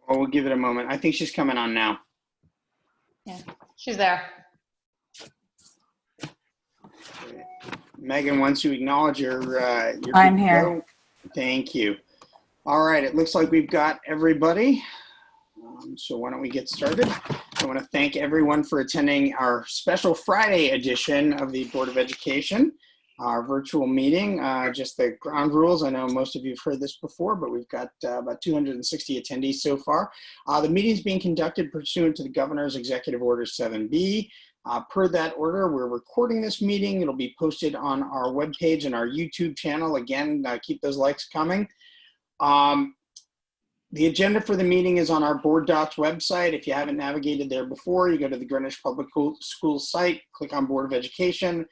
Well, we'll give it a moment. I think she's coming on now. Yeah, she's there. Megan, once you acknowledge your I'm here. go. Thank you. All right, it looks like we've got everybody. So why don't we get started? I want to thank everyone for attending our special Friday edition of the Board of Education, our virtual meeting. Just the ground rules. I know most of you have heard this before, but we've got about 260 attendees so far. The meeting is being conducted pursuant to the Governor's Executive Order 7B. Per that order, we're recording this meeting. It'll be posted on our webpage and our YouTube channel. Again, keep those likes coming. The agenda for the meeting is on our Board Docs website. If you haven't navigated there before, you go to the Greenwich Public Schools site, click on Board of Education.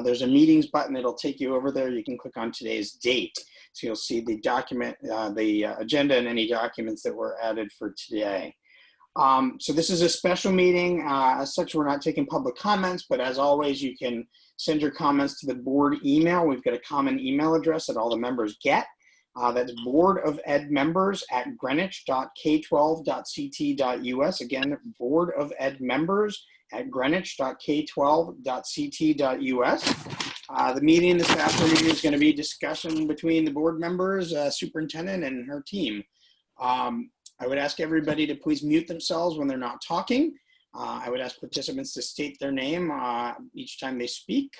There's a meetings button. It'll take you over there. You can click on today's date. So you'll see the document, the agenda and any documents that were added for today. So this is a special meeting. As such, we're not taking public comments, but as always, you can send your comments to the board email. We've got a common email address that all the members get. That's boardofedmembers@greenwich.k12.ct.us. Again, boardofedmembers@greenwich.k12.ct.us. The meeting this afternoon is going to be discussion between the board members, superintendent, and her team. I would ask everybody to please mute themselves when they're not talking. I would ask participants to state their name each time they speak.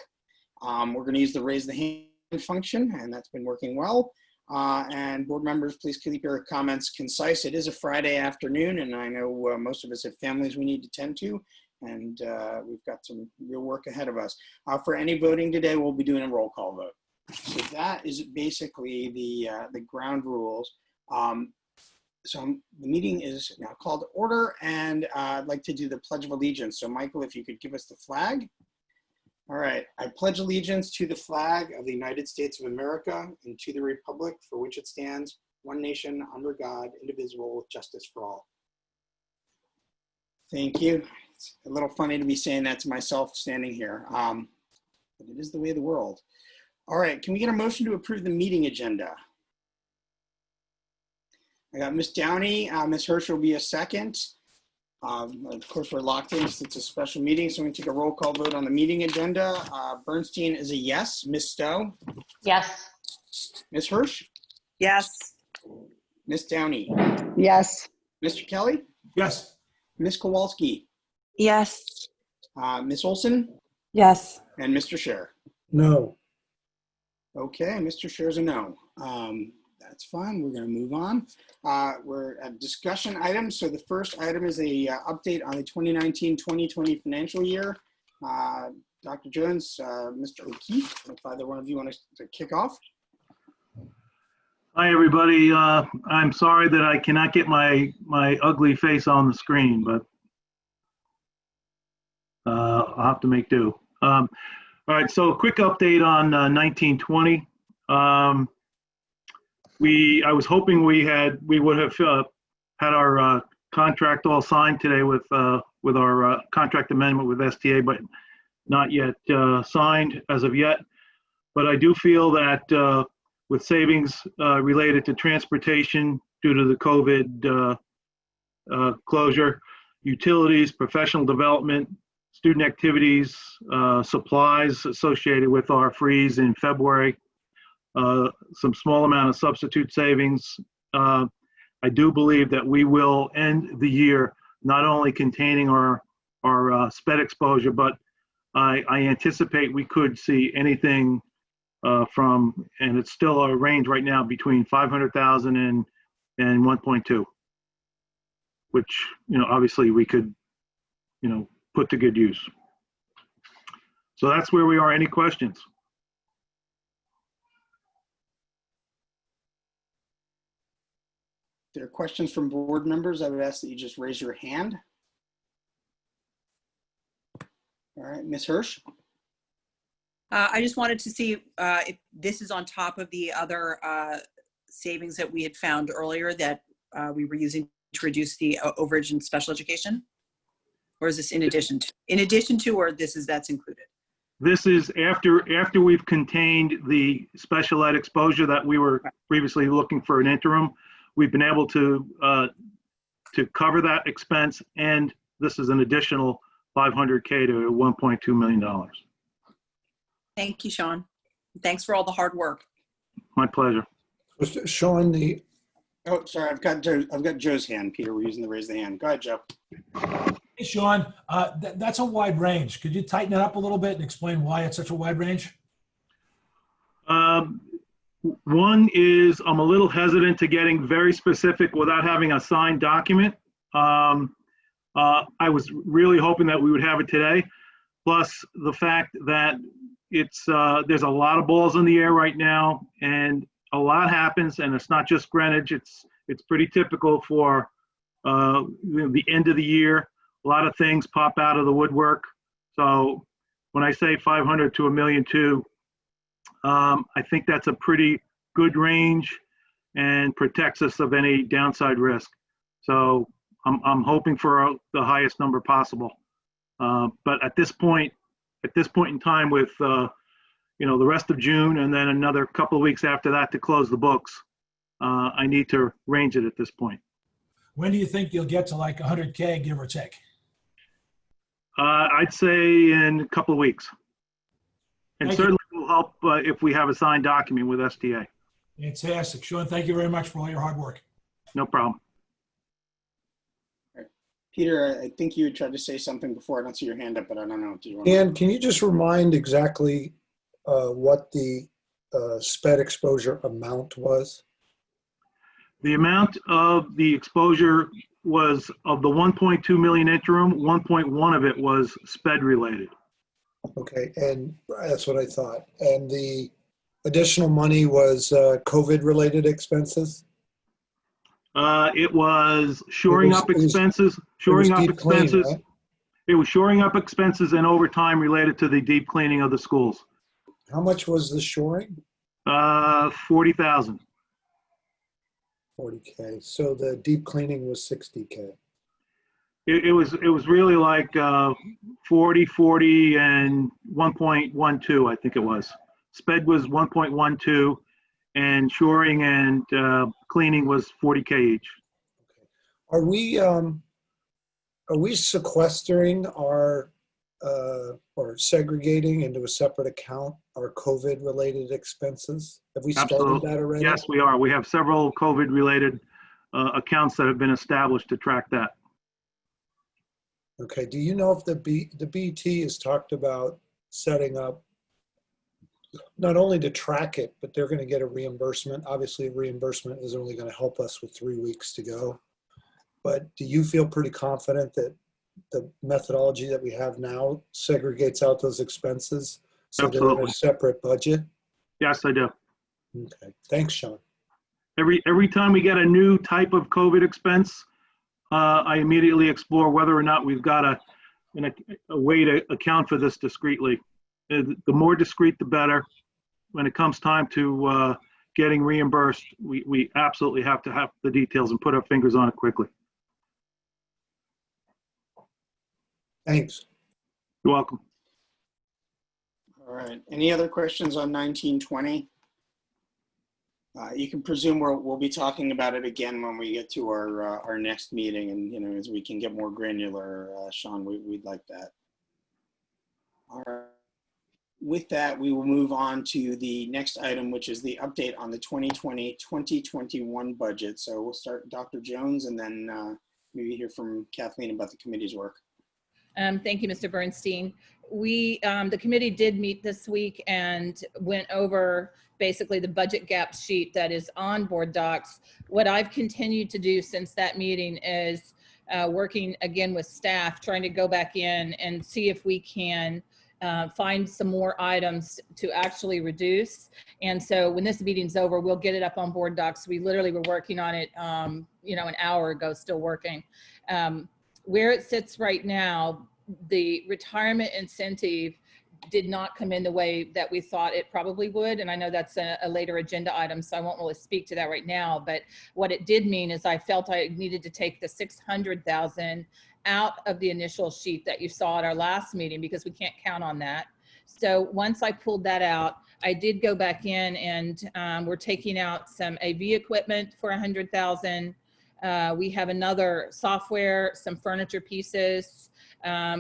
We're going to use the raise the hand function, and that's been working well. And board members, please keep your comments concise. It is a Friday afternoon, and I know most of us have families we need to tend to, and we've got some real work ahead of us. For any voting today, we'll be doing a roll call vote. So that is basically the ground rules. So the meeting is now called to order, and I'd like to do the Pledge of Allegiance. So Michael, if you could give us the flag. All right, I pledge allegiance to the flag of the United States of America and to the republic for which it stands, one nation, under God, indivisible, with justice for all. Thank you. It's a little funny to be saying that to myself standing here, but it is the way of the world. All right, can we get a motion to approve the meeting agenda? I got Ms. Downey, Ms. Hirsch will be a second. Of course, we're locked in since it's a special meeting, so we can take a roll call vote on the meeting agenda. Bernstein is a yes. Ms. Stowe? Yes. Ms. Hirsch? Yes. Ms. Downey? Yes. Mr. Kelly? Yes. Ms. Kowalski? Yes. Ms. Olson? Yes. And Mr. Scher? No. Okay, Mr. Scher's a no. That's fine. We're going to move on. We're at discussion items. So the first item is a update on the 2019-2020 financial year. Dr. Jones, Mr. O'Keefe, if either one of you want to kick off. Hi, everybody. I'm sorry that I cannot get my ugly face on the screen, but I'll have to make do. All right, so a quick update on 1920. I was hoping we would have had our contract all signed today with our contract amendment with STA, but not yet signed as of yet. But I do feel that with savings related to transportation due to the COVID closure, utilities, professional development, student activities, supplies associated with our freeze in February, some small amount of substitute savings. I do believe that we will end the year not only containing our SPED exposure, but I anticipate we could see anything from, and it's still a range right now, between 500,000 and 1.2, which, obviously we could, put to good use. So that's where we are. Any questions? If there are questions from board members, I would ask that you just raise your hand. All right, Ms. Hirsch. I just wanted to see if this is on top of the other savings that we had found earlier that we were using to reduce the overage in special education, or is this in addition to, or that's included? This is after we've contained the special ed exposure that we were previously looking for an interim. We've been able to to cover that expense, and this is an additional $500K to $1.2 million. Thank you, Sean. Thanks for all the hard work. My pleasure. Sean, Oh, sorry, I've got Joe's hand, Peter. We're using the raise the hand. Go ahead, Joe. Hey, Sean, that's a wide range. Could you tighten it up a little bit and explain why it's such a wide range? One is I'm a little hesitant to getting very specific without having a signed document. I was really hoping that we would have it today. Plus the fact that there's a lot of balls in the air right now, and a lot happens, and it's not just Greenwich. It's pretty typical for the end of the year. A lot of things pop out of the woodwork. So when I say 500 to $1.2 million, I think that's a pretty good range and protects us of any downside risk. So I'm hoping for the highest number possible. But at this point in time, with the rest of June and then another couple of weeks after that to close the books, I need to range it at this point. When do you think you'll get to like 100K, give or take? I'd say in a couple of weeks. And Thank you. certainly will help if we have a signed document with STA. Fantastic. Sean, thank you very much for all your hard work. No problem. Peter, I think you tried to say something before. I don't see your hand up, but I don't know. Do you want Dan, can you just remind exactly what the SPED exposure amount was? The amount of the exposure was, of the 1.2 million interim, 1.1 of it was SPED related. Okay, and that's what I thought. And the additional money was COVID-related expenses? It was shoring up expenses. It was shoring up expenses and overtime related to the deep cleaning of the schools. How much was the shoring? 40,000. 40K. So the deep cleaning was 60K. It was really like 40, and 1.12, I think it was. SPED was 1.12, and shoring and cleaning was 40K each. Are we sequestering our or segregating into a separate account our COVID-related expenses? Have we started Absolutely. that already? Yes, we are. We have several COVID-related accounts that have been established to track that. Okay. Do you know if the BT has talked about setting up not only to track it, but they're going to get a reimbursement? Obviously, a reimbursement is only going to help us with 3 weeks to go. But do you feel pretty confident that the methodology that we have now segregates out those expenses so they're in Absolutely. a separate budget? Yes, I do. Okay. Thanks, Sean. Every time we get a new type of COVID expense, I immediately explore whether or not we've got a way to account for this discreetly. The more discreet, the better. When it comes time to getting reimbursed, we absolutely have to have the details and put our fingers on it quickly. Thanks. You're welcome. All right. Any other questions on 1920? You can presume we'll be talking about it again when we get to our next meeting, and as we can get more granular, Sean, we'd like that. All right. With that, we will move on to the next item, which is the update on the 2020-2021 budget. So we'll start Dr. Jones, and then maybe hear from Kathleen about the committee's work. Thank you, Mr. Bernstein. The committee did meet this week and went over basically the budget gap sheet that is on board docs. What I've continued to do since that meeting is working again with staff, trying to go back in and see if we can find some more items to actually reduce. And so when this meeting's over, we'll get it up on board docs. We literally were working on it, an hour ago, still working. Where it sits right now, the retirement incentive did not come in the way that we thought it probably would. And I know that's a later agenda item, so I won't really speak to that right now. But what it did mean is I felt I needed to take the $600,000 out of the initial sheet that you saw at our last meeting, because we can't count on that. So once I pulled that out, I did go back in and we're taking out some AV equipment for $100,000. We have another software, some furniture pieces.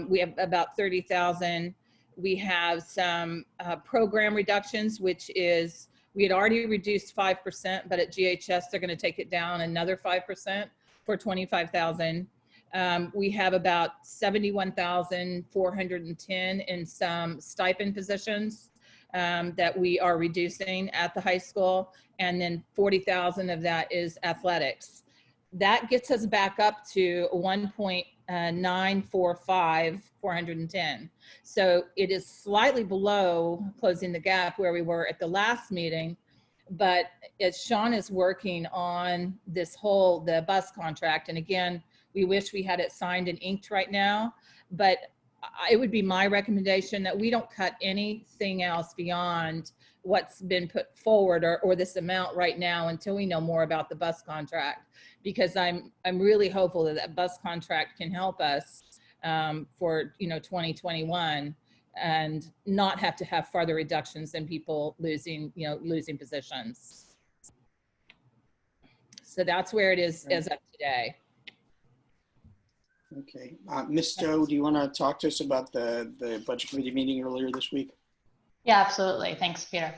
We have about 30,000. We have some program reductions, which is, we had already reduced 5%, but at GHS, they're gonna take it down another 5% for 25,000. We have about 71,410 in some stipend positions that we are reducing at the high school. And then 40,000 of that is athletics. That gets us back up to 1.945,410. So it is slightly below closing the gap where we were at the last meeting. But as Sean is working on this whole, the bus contract, and again, we wish we had it signed and inked right now, but it would be my recommendation that we don't cut anything else beyond what's been put forward or this amount right now until we know more about the bus contract, because I'm really hopeful that that bus contract can help us for 2021 and not have to have further reductions and people losing positions. So that's where it is as of today. Okay. Ms. Stowe, do you want to talk to us about the budget committee meeting earlier this week? Yeah, absolutely. Thanks, Peter.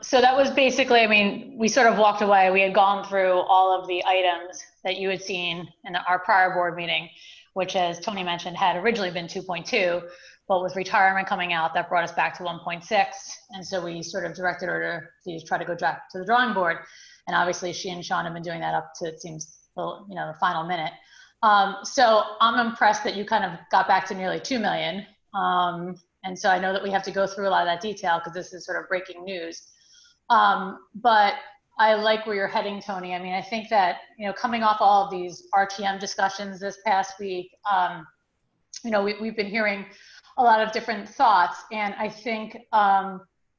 So that was basically, I mean, we sort of walked away. We had gone through all of the items that you had seen in our prior board meeting, which, as Tony mentioned, had originally been 2.2, but with retirement coming out, that brought us back to 1.6. And so we sort of directed her to try to go back to the drawing board. And obviously she and Sean have been doing that up to, it seems, the final minute. So I'm impressed that you kind of got back to nearly 2 million. And so I know that we have to go through a lot of that detail because this is sort of breaking news. But I like where you're heading, Tony. I mean, I think that, coming off all of these RTM discussions this past week, we've been hearing a lot of different thoughts. And I think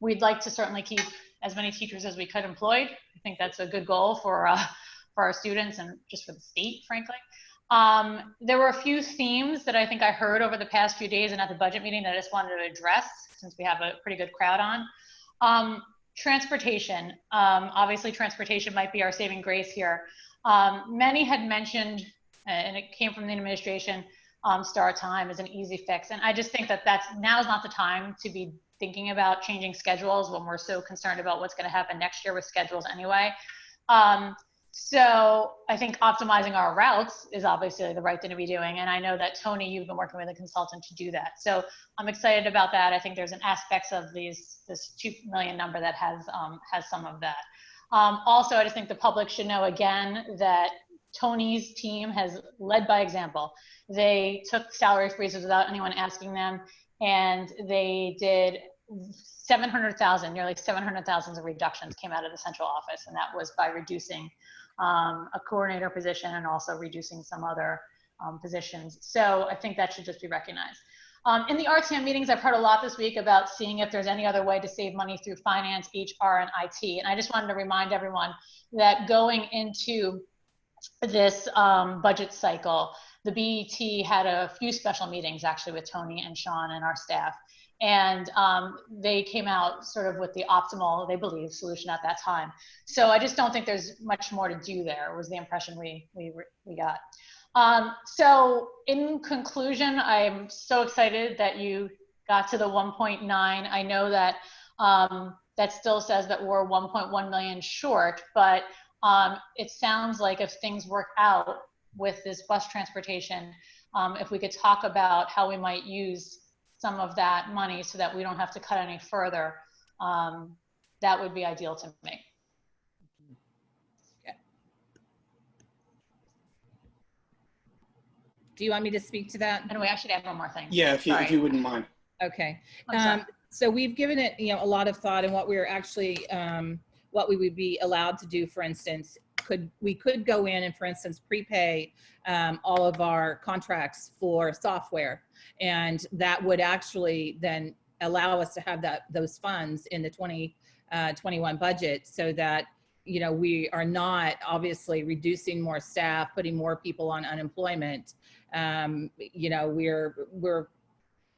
we'd like to certainly keep as many teachers as we could employed. I think that's a good goal for our students and just for the state, frankly. There were a few themes that I think I heard over the past few days and at the budget meeting that I just wanted to address since we have a pretty good crowd on. Transportation. Obviously, transportation might be our saving grace here. Many had mentioned, and it came from the administration, start time is an easy fix. And I just think that now is not the time to be thinking about changing schedules when we're so concerned about what's going to happen next year with schedules anyway. So I think optimizing our routes is obviously the right thing to be doing. And I know that, Tony, you've been working with a consultant to do that. So I'm excited about that. I think there's an aspects of this 2 million number that has some of that. Also, I just think the public should know again that Tony's team has led by example. They took salary freezes without anyone asking them, and they did 700,000, nearly 700,000 of reductions came out of the central office, and that was by reducing a coordinator position and also reducing some other positions. So I think that should just be recognized. In the RTM meetings, I've heard a lot this week about seeing if there's any other way to save money through finance, HR, and IT. And I just wanted to remind everyone that going into this budget cycle, the BET had a few special meetings actually with Tony and Sean and our staff. And they came out sort of with the optimal, they believe, solution at that time. So I just don't think there's much more to do there, was the impression we got. So in conclusion, I'm so excited that you got to the 1.9. I know that that still says that we're 1.1 million short, but it sounds like if things work out with this bus transportation, if we could talk about how we might use some of that money so that we don't have to cut any further, that would be ideal to me. Okay. Do you want me to speak to that? And we actually add one more thing. Yeah, if you wouldn't mind. Okay. I'm sorry. So we've given it, a lot of thought, and what we're actually, what we would be allowed to do, for instance, we could go in and, for instance, prepay all of our contracts for software, and that would actually then allow us to have those funds in the 2021 budget, so that we are not obviously reducing more staff, putting more people on unemployment. We're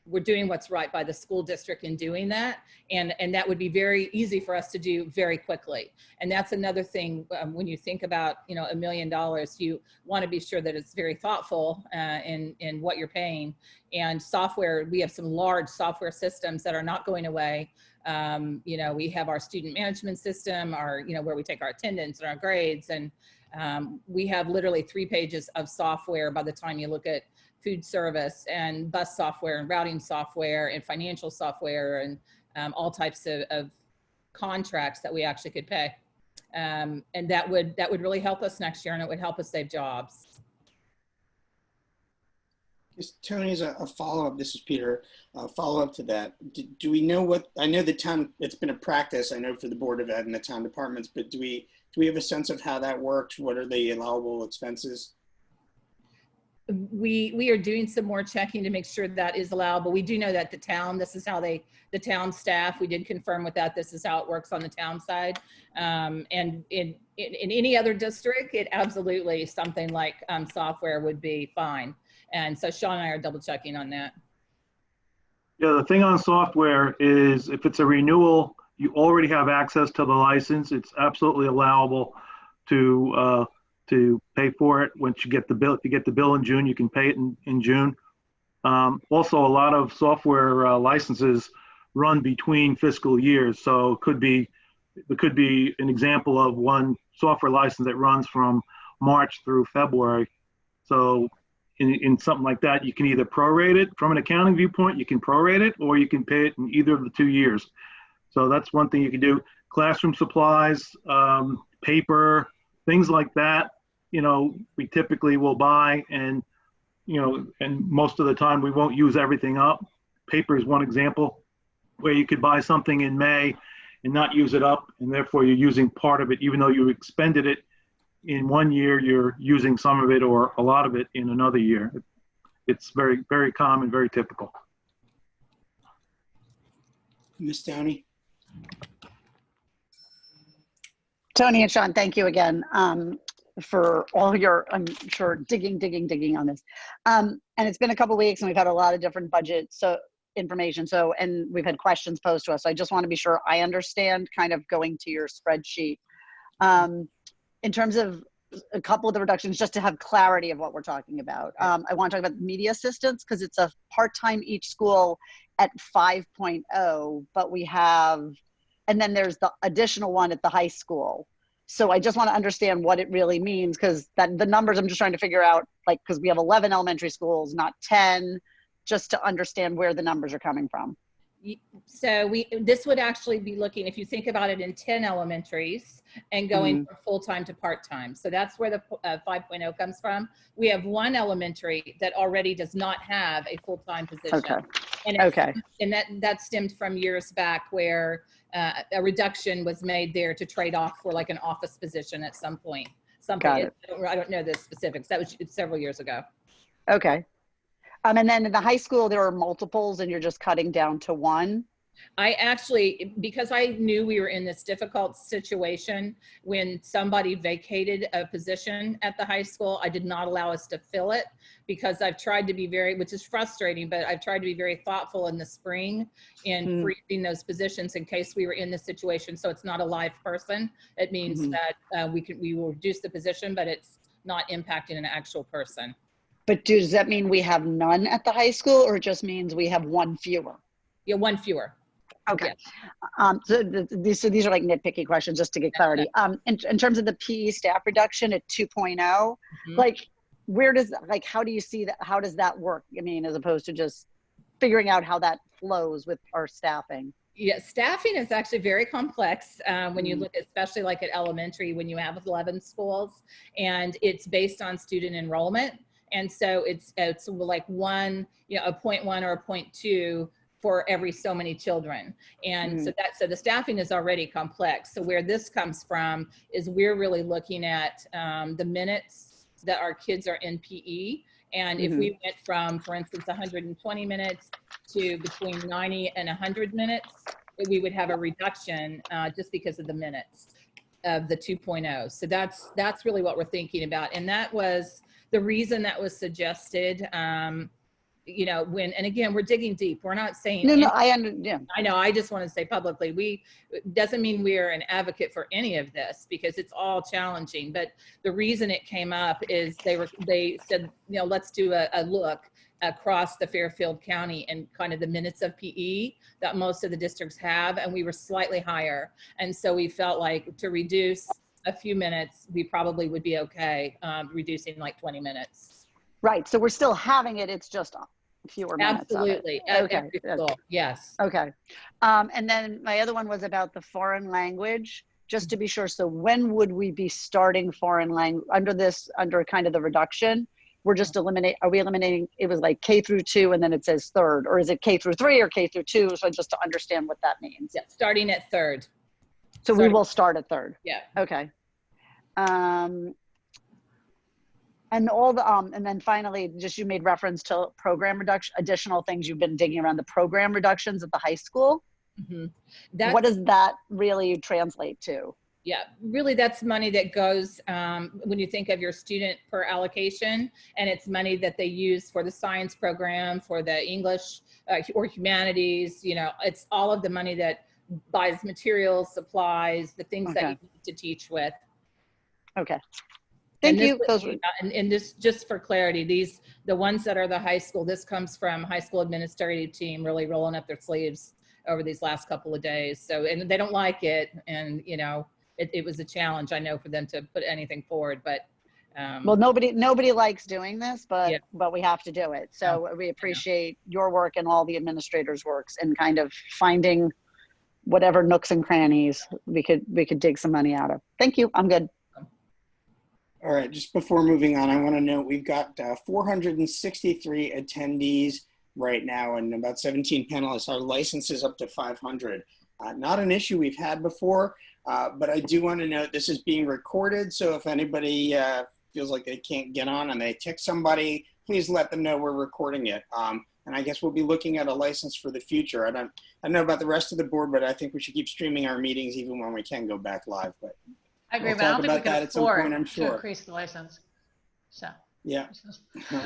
we're doing what's right by the school district in doing that. And that would be very easy for us to do very quickly. And that's another thing, when you think about, you know, $1 million, you want to be sure that it's very thoughtful in what you're paying. And software, we have some large software systems that are not going away. You know, we have our student management system, our, you know, where we take our attendance and our grades. And we have literally 3 pages of software by the time you look at food service and bus software and routing software and financial software and all types of contracts that we actually could pay. And that would really help us next year, and it would help us save jobs. Tony, as a follow-up, this is Peter, follow-up to that. Do we know what, I know the town, it's been a practice, I know for the Board of Ed and the town departments, but do we have a sense of how that works? What are the allowable expenses? We are doing some more checking to make sure that is allowable. We do know that the town, this is how the town staff, we did confirm with that, this is how it works on the town side. And in any other district, it absolutely, something like software would be fine. And so Sean and I are double checking on that. Yeah, the thing on software is if it's a renewal, you already have access to the license. It's absolutely allowable to pay for it once you get the bill. If you get the bill in June, you can pay it in June. Also, a lot of software licenses run between fiscal years. So it could be an example of one software license that runs from March through February. So in something like that, you can either prorate it from an accounting viewpoint, you can prorate it, or you can pay it in either of the 2 years. So that's one thing you can do. Classroom supplies, paper, things like that, you know, we typically will buy, and, you know, and most of the time we won't use everything up. Paper is one example where you could buy something in May and not use it up, and therefore you're using part of it, even though you expended it in 1 year, you're using some of it or a lot of it in another year. It's very, very common, very typical. Ms. Downey? Tony and Sean, thank you again for all your, I'm sure, digging on this. And it's been a couple of weeks and we've had a lot of different budget information. So, and we've had questions posed to us. So I just want to be sure I understand kind of going to your spreadsheet. In terms of a couple of the reductions, just to have clarity of what we're talking about. I want to talk about media assistants because it's a part-time each school at 5.0, but we have, and then there's the additional one at the high school. So I just want to understand what it really means, because the numbers I'm just trying to figure out, like, because we have 11 elementary schools, not 10, just to understand where the numbers are coming from. So this would actually be looking, if you think about it, in 10 elementaries and going from full-time to part-time. So that's where the 5.0 comes from. We have one elementary that already does not have a full-time position. Okay. And and that stemmed from years back where a reduction was made there to trade off for like an office position at some point. I don't know the specifics. That was several years ago. Okay. And then in the high school, there are multiples and you're just cutting down to one? I actually, because I knew we were in this difficult situation when somebody vacated a position at the high school, I did not allow us to fill it because I've tried to be very, which is frustrating, but I've tried to be very thoughtful in the spring in freezing those positions in case we were in this situation. So it's not a live person. It means that we will reduce the position, but it's not impacting an actual person. But does that mean we have none at the high school, or it just means we have one fewer? Yeah, one fewer. Okay. Yeah. So these are like nitpicky questions just to get clarity. In terms of the PE staff reduction at 2.0, like how do you see that? How does that work? I mean, as opposed to just figuring out how that flows with our staffing. Yeah, staffing is actually very complex when you look, especially like at elementary, when you have 11 schools, and it's based on student enrollment. And so it's like one, you know, a 0.1 or a 0.2 for every so many children. And so the staffing is already complex. So where this comes from is we're really looking at the minutes that our kids are in PE. And if we went from, for instance, 120 minutes to between 90 and 100 minutes, we would have a reduction just because of the minutes of the 2.0. So that's really what we're thinking about. And that was the reason that was suggested you know, and again, we're digging deep. We're not saying, No, yeah. I know, I just want to say publicly, doesn't mean we're an advocate for any of this because it's all challenging. But the reason it came up is they said, you know, let's do a look across the Fairfield County and kind of the minutes of PE that most of the districts have, and we were slightly higher. And so we felt like to reduce a few minutes, we probably would be okay, reducing like 20 minutes. Right. So we're still having it. It's just fewer minutes. Absolutely. Of it. At every school. Yes. Okay. And then my other one was about the foreign language, just to be sure. So when would we be starting foreign language under kind of the reduction? We're just are we eliminating, it was like K through 2 and then it says third, or is it K through 3 or K through 2? So just to understand what that means. Yeah. Starting at third. So we will start at third. Yeah. Okay. And and then finally, just you made reference to program reduction, additional things you've been digging around the program reductions at the high school. Mm-hmm. What does that really translate to? Yeah, really that's money that goes, when you think of your student per allocation, and it's money that they use for the science program, for the English or humanities, you know, it's all of the money that buys materials, supplies, the things that you need to teach with. Okay. Thank you. And this, just for clarity, the ones that are the high school, this comes from high school administrative team really rolling up their sleeves over these last couple of days. So, and they don't like it. And, you know, it was a challenge, I know, for them to put anything forward, but. Well, nobody likes doing this, but we have to do it. So we appreciate your work and all the administrators' works and kind of finding whatever nooks and crannies we could dig some money out of. Thank you. I'm good. All right, just before moving on, I want to note we've got 463 attendees right now and about 17 panelists. Our license is up to 500. Not an issue we've had before, but I do want to note this is being recorded. So if anybody feels like they can't get on and they text somebody, please let them know we're recording it. And I guess we'll be looking at a license for the future. I don't know about the rest of the board, but I think we should keep streaming our meetings even when we can go back live. But I agree, we'll but I talk don't think we about that can at some point, afford I'm to sure. increase the license. So. Yeah,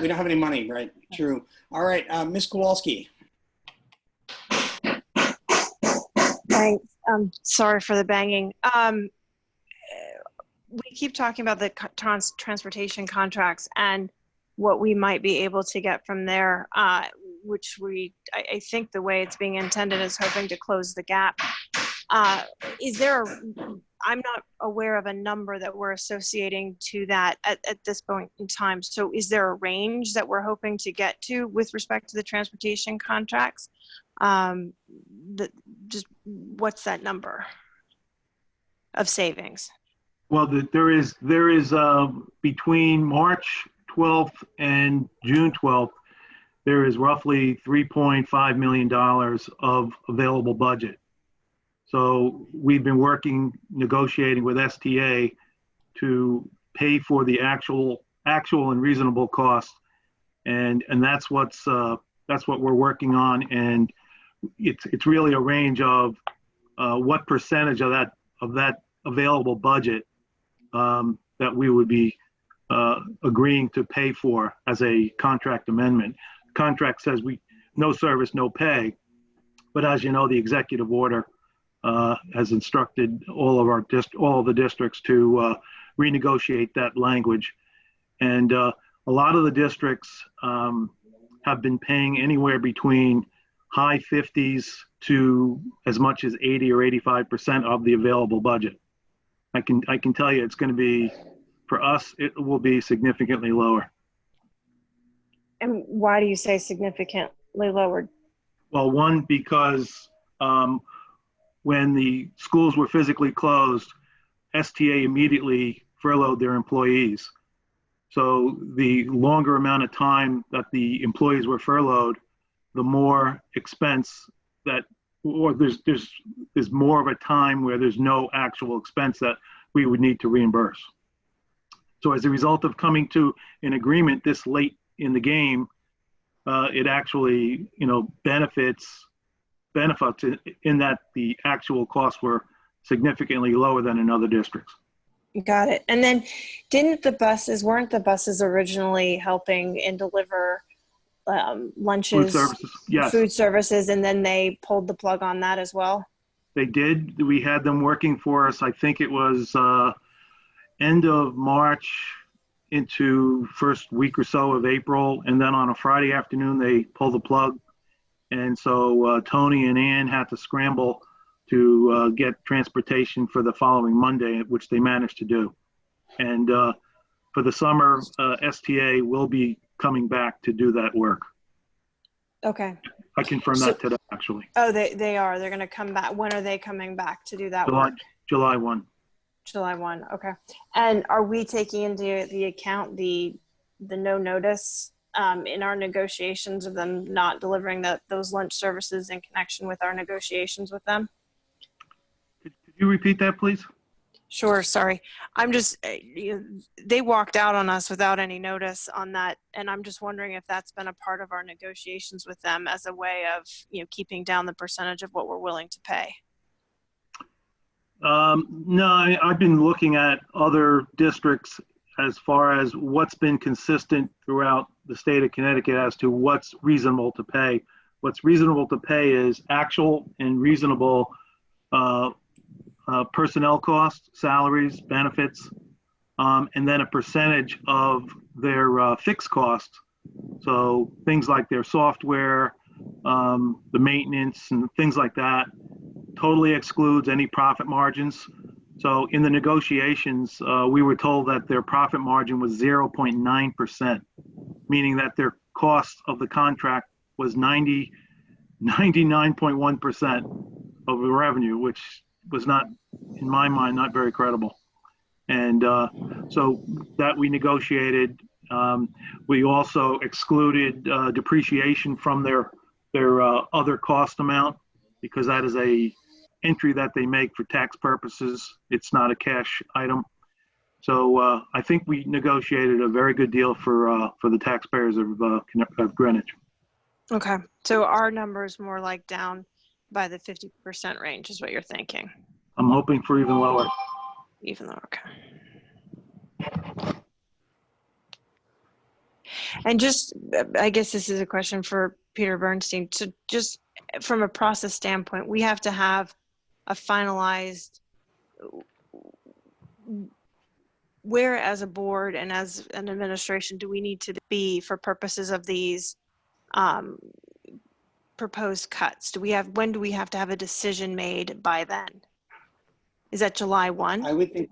we don't have any money, right? True. All right, Ms. Kowalski. Thanks. Sorry for the banging. We keep talking about the transportation contracts and what we might be able to get from there, which I think the way it's being intended is hoping to close the gap. I'm not aware of a number that we're associating to that at this point in time. So is there a range that we're hoping to get to with respect to the transportation contracts? Just what's that number of savings? Well, there is between March 12th and June 12th, there is roughly $3.5 million of available budget. So we've been negotiating with STA to pay for the actual and reasonable cost, and that's what we're working on. And it's really a range of what percentage of that available budget that we would be agreeing to pay for as a contract amendment. Contract says no service, no pay, but as you know, the executive order has instructed all of the districts to renegotiate that language. And a lot of the districts have been paying anywhere between high 50s to as much as 80 or 85% of the available budget. I can tell you it's going to be, for us, it will be significantly lower. And why do you say significantly lowered? Well, one, because when the schools were physically closed, STA immediately furloughed their employees. So the longer amount of time that the employees were furloughed, the more expense there's more of a time where there's no actual expense that we would need to reimburse. So as a result of coming to an agreement this late in the game, it actually, benefits in that the actual costs were significantly lower than in other districts. Got it. And then weren't the buses originally helping and deliver Food lunches, services, yes. food services, and then they pulled the plug on that as well? They did. We had them working for us. I think it was end of March into first week or so of April. And then on a Friday afternoon, they pulled the plug. And so Tony and Ann had to scramble to get transportation for the following Monday, which they managed to do. And for the summer, STA will be coming back to do that work. Okay. I confirmed that today, actually. Oh, they are. They're going to come back. When are they coming back to do that work? July 1. July 1. Okay. And are we taking into the account the no notice in our negotiations of them not delivering those lunch services in connection with our negotiations with them? Could you repeat that, please? Sure. Sorry. I'm just, they walked out on us without any notice on that. And I'm just wondering if that's been a part of our negotiations with them as a way of, keeping down the percentage of what we're willing to pay. No, I've been looking at other districts as far as what's been consistent throughout the state of Connecticut as to what's reasonable to pay. What's reasonable to pay is actual and reasonable personnel costs, salaries, benefits, and then a percentage of their fixed costs. So things like their software, the maintenance and things like that totally excludes any profit margins. So in the negotiations, we were told that their profit margin was 0.9%, meaning that their cost of the contract was 99.1% of the revenue, which was not, in my mind, not very credible. And so that we negotiated. We also excluded depreciation from their other cost amount, because that is a entry that they make for tax purposes. It's not a cash item. So I think we negotiated a very good deal for the taxpayers of Greenwich. Okay. So our number is more like down by the 50% range is what you're thinking. I'm hoping for even lower. Even lower. Okay. And just, I guess this is a question for Peter Bernstein. So just from a process standpoint, we have to have a finalized, where as a board and as an administration do we need to be for purposes of these proposed cuts? When do we have to have a decision made by then? Is that July 1? I would think,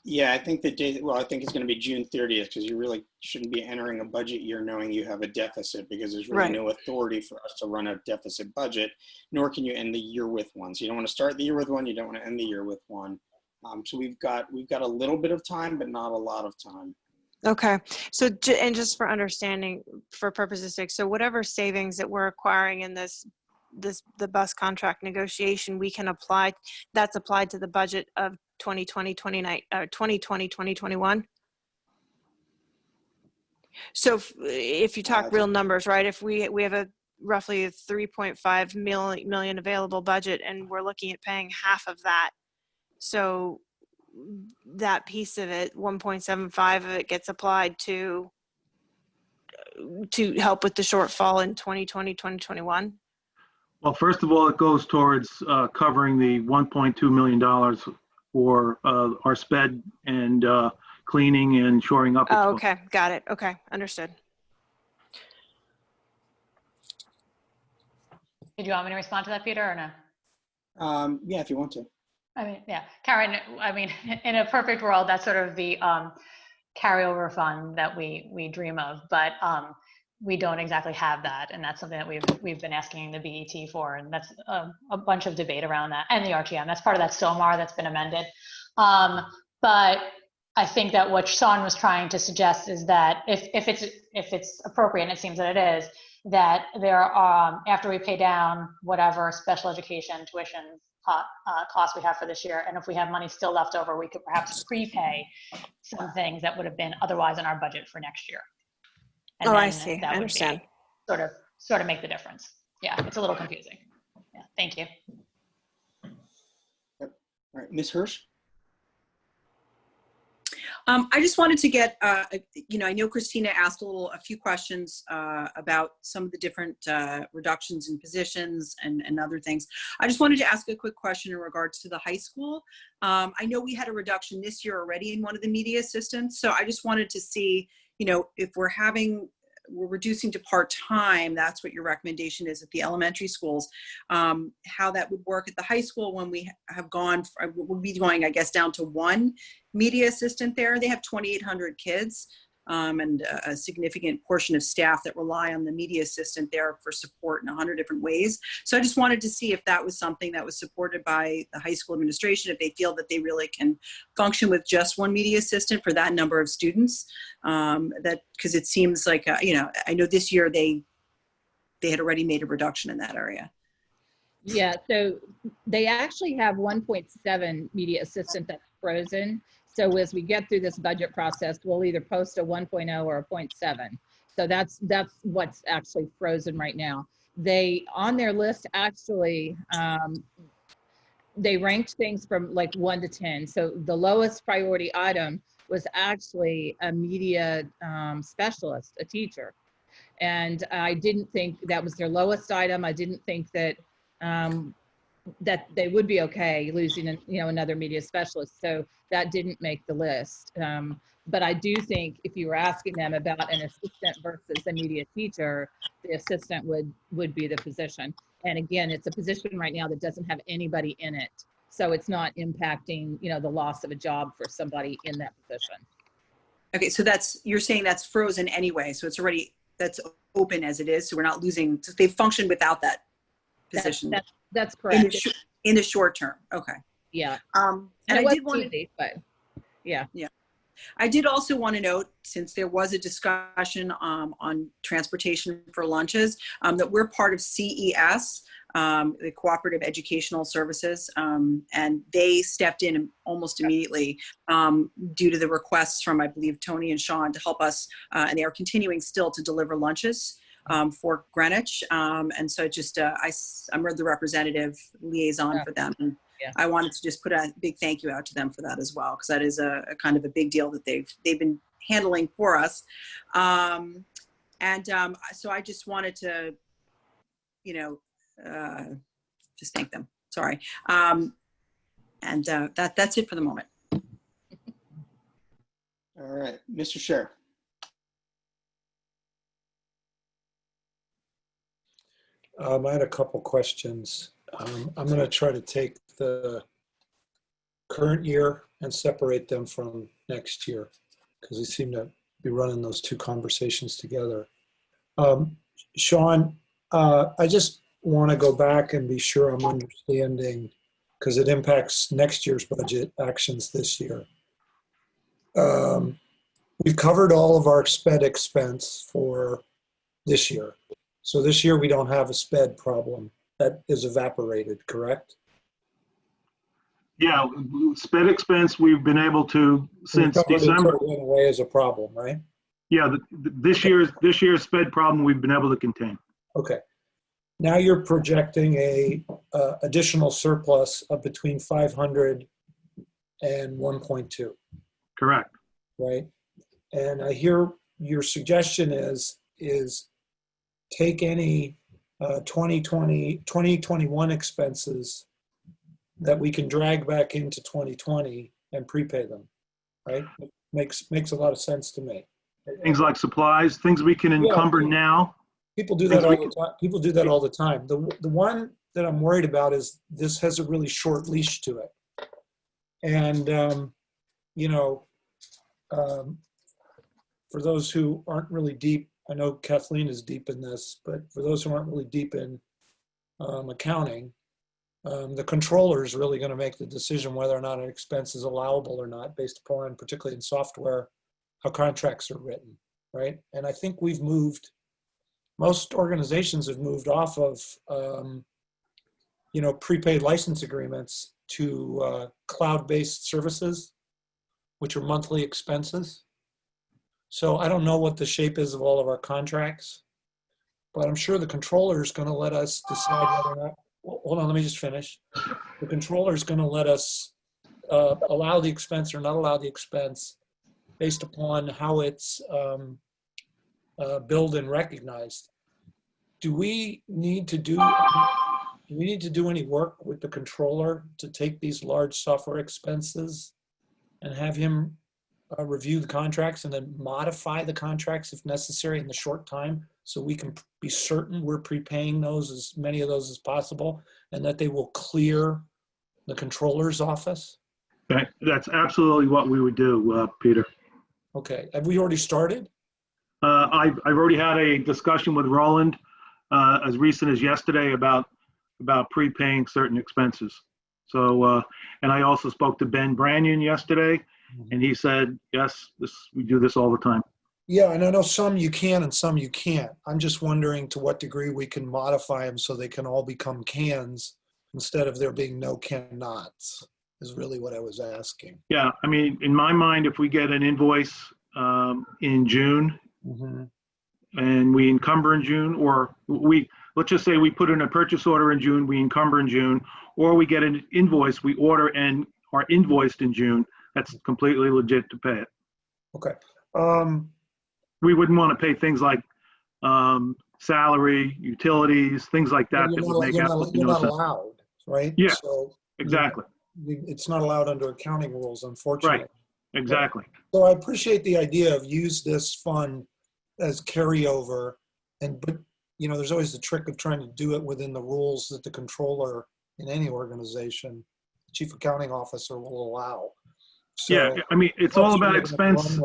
yeah, I think the date, well, I think it's going to be June 30th, because you really shouldn't be entering a budget year knowing you have a deficit, because there's really no authority for us to run a deficit budget, nor can you end the year with one. So you don't want to start the year with one, you don't want to end the year with one. So we've got a little bit of time, but not a lot of time. Okay. So, and just for understanding, for purposes sake, so whatever savings that we're acquiring in the bus contract negotiation, we can apply, that's applied to the budget of 2020-2021. So if you talk real numbers, right? If we have a roughly a 3.5 million available budget, and we're looking at paying half of that. So that piece of it, 1.75 of it gets applied to help with the shortfall in 2020, 2021. Well, first of all, it goes towards covering the $1.2 million for our sped and cleaning and shoring up. Oh, okay. Got it. Okay. Understood. Did you want me to respond to that, Peter, or no? Yeah, if you want to. I mean, yeah, Karen, I mean, in a perfect world, that's sort of the carryover fund that we dream of, but we don't exactly have that. And that's something that we've been asking the BET for, and that's a bunch of debate around that, and the RTM. That's part of that SOMAR that's been amended. But I think that what Sean was trying to suggest is that if it's appropriate, and it seems that it is, that there are, after we pay down whatever special education tuition costs we have for this year, and if we have money still left over, we could perhaps prepay some things that would have been otherwise in our budget for next year. And I see. That I understand. Would sort of make the difference. Yeah, it's a little confusing. Yeah, thank you. Yep. All right, Ms. Hirsch. I just wanted to get, I know Christina asked a few questions about some of the different reductions in positions and other things. I just wanted to ask a quick question in regards to the high school. I know we had a reduction this year already in one of the media assistants. So I just wanted to see, if we're reducing to part-time, that's what your recommendation is at the elementary schools, how that would work at the high school when we have we'll be going, I guess, down to one media assistant there. They have 2,800 kids and a significant portion of staff that rely on the media assistant there for support in 100 different ways. So I just wanted to see if that was something that was supported by the high school administration, if they feel that they really can function with just one media assistant for that number of students. Because it seems like, I know this year they had already made a reduction in that area. Yeah, so they actually have 1.7 media assistant that's frozen. So as we get through this budget process, we'll either post a 1.0 or a 0.7. So that's what's actually frozen right now. They, on their list, actually, they ranked things from like 1 to 10. So the lowest priority item was actually a media specialist, a teacher. And I didn't think that was their lowest item. I didn't think that that they would be okay losing another media specialist. So that didn't make the list. But I do think if you were asking them about an assistant versus a media teacher, the assistant would be the position. And again, it's a position right now that doesn't have anybody in it. So it's not impacting, the loss of a job for somebody in that position. Okay, so you're saying that's frozen anyway. So that's open as it is. So we're not losing, so they function without that position. That's correct. In the short term. Okay. Yeah. And I I did want to, but yeah. Yeah. I did also want to note, since there was a discussion on transportation for lunches, that we're part of CES, the Cooperative Educational Services, and they stepped in almost immediately due to the requests from, I believe, Tony and Sean to help us, and they are continuing still to deliver lunches for Greenwich. And so just, I'm the representative liaison for them. And yeah. I wanted to just put a big thank you out to them for that as well, because that is a kind of a big deal that they've been handling for us. So I just wanted to, just thank them. Sorry. That's it for the moment. All right, Mr. Scher. I had a couple questions. I'm going to try to take the current year and separate them from next year, because we seem to be running those two conversations together. Sean, I just want to go back and be sure I'm understanding, because it impacts next year's budget actions this year. We've covered all of our SPED expense for this year. So this year we don't have a SPED problem that is evaporated, correct? Yeah, SPED expense we've been able to since December. Went away as a problem, right? Yeah, this year's SPED problem we've been able to contain. Okay. Now you're projecting a additional surplus of between 500 and 1.2. Correct. Right. And I hear your suggestion is take any 2021 expenses that we can drag back into 2020 and prepay them, right? It makes a lot of sense to me. Things like supplies, things we can encumber now. People do that all the time. People do that all the time. The one that I'm worried about is this has a really short leash to it. And, for those who aren't really deep, I know Kathleen is deep in this, but for those who aren't really deep in accounting, the controller is really going to make the decision whether or not an expense is allowable or not, based upon, particularly in software, how contracts are written, right? And I think most organizations have moved off of, prepaid license agreements to cloud-based services, which are monthly expenses. So I don't know what the shape is of all of our contracts, but I'm sure the controller is going to let us decide whether or not, hold on, let me just finish. The controller is going to let us allow the expense or not allow the expense based upon how it's billed and recognized. Do we need to do any work with the controller to take these large software expenses and have him review the contracts and then modify the contracts if necessary in the short time, so we can be certain we're prepaying those, as many of those as possible, and that they will clear the controller's office? That's absolutely what we would do, Peter. Okay, have we already started? I've already had a discussion with Roland as recent as yesterday about prepaying certain expenses. So, and I also spoke to Ben Brannion yesterday, and he said, yes, we do this all the time. Yeah, and I know some you can and some you can't. I'm just wondering to what degree we can modify them so they can all become cans instead of there being no cannots, is really what I was asking. Yeah, I mean, in my mind, if we get an invoice in June, and we encumber in June, or let's just say we put in a purchase order in June, we encumber in June, or we get an invoice, we order and are invoiced in June, that's completely legit to pay it. Okay. We wouldn't want to pay things like salary, utilities, things like that. That would make absolutely no sense. You're not allowed, right? Yeah, so, exactly. It's not allowed under accounting rules, unfortunately. Right, exactly. So I appreciate the idea of use this fund as carryover, but there's always the trick of trying to do it within the rules that the controller in any organization, chief accounting officer, will allow. So, yeah, I mean, it's all about expense.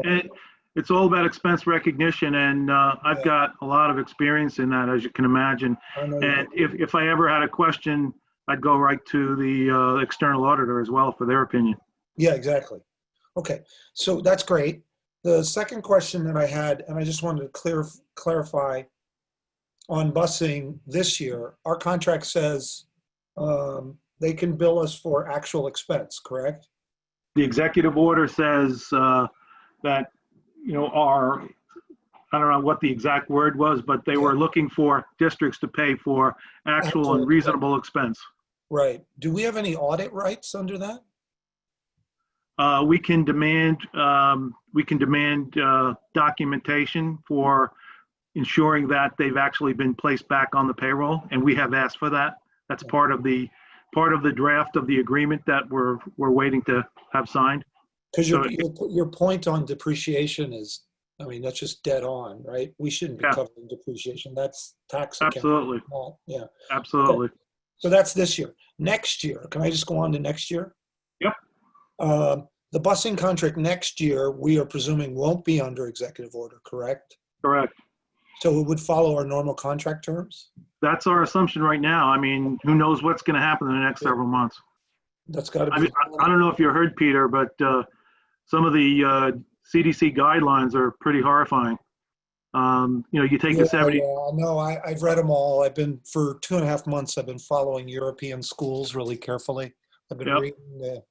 It's all about expense recognition, and I've got a lot of experience in that, as you can imagine. And if I ever had a question, I'd go right to the external auditor as well for their opinion. Yeah, exactly. Okay, so that's great. The second question that I had, and I just wanted to clarify, on busing this year, our contract says they can bill us for actual expense, correct? The executive order says that, I don't know what the exact word was, but they were looking for districts to pay for actual and reasonable expense. Right. Do we have any audit rights under that? We can demand documentation for ensuring that they've actually been placed back on the payroll, and we have asked for that. That's part of the draft of the agreement that we're waiting to have signed. Because your point on depreciation is, I mean, that's just dead on, right? We shouldn't be covering depreciation. That's tax account. Absolutely. Yeah. Absolutely. Okay. So that's this year. Next year, can I just go on to next year? Yep. The busing contract next year, we are presuming won't be under executive order, correct? Correct. So it would follow our normal contract terms? That's our assumption right now. I mean, who knows what's going to happen in the next several months? That's got to be. I mean, I don't know if you heard, Peter, but some of the CDC guidelines are pretty horrifying. You take the 70. Yeah, no, I've read them all. For 2.5 months, I've been following European schools really carefully. I've been reading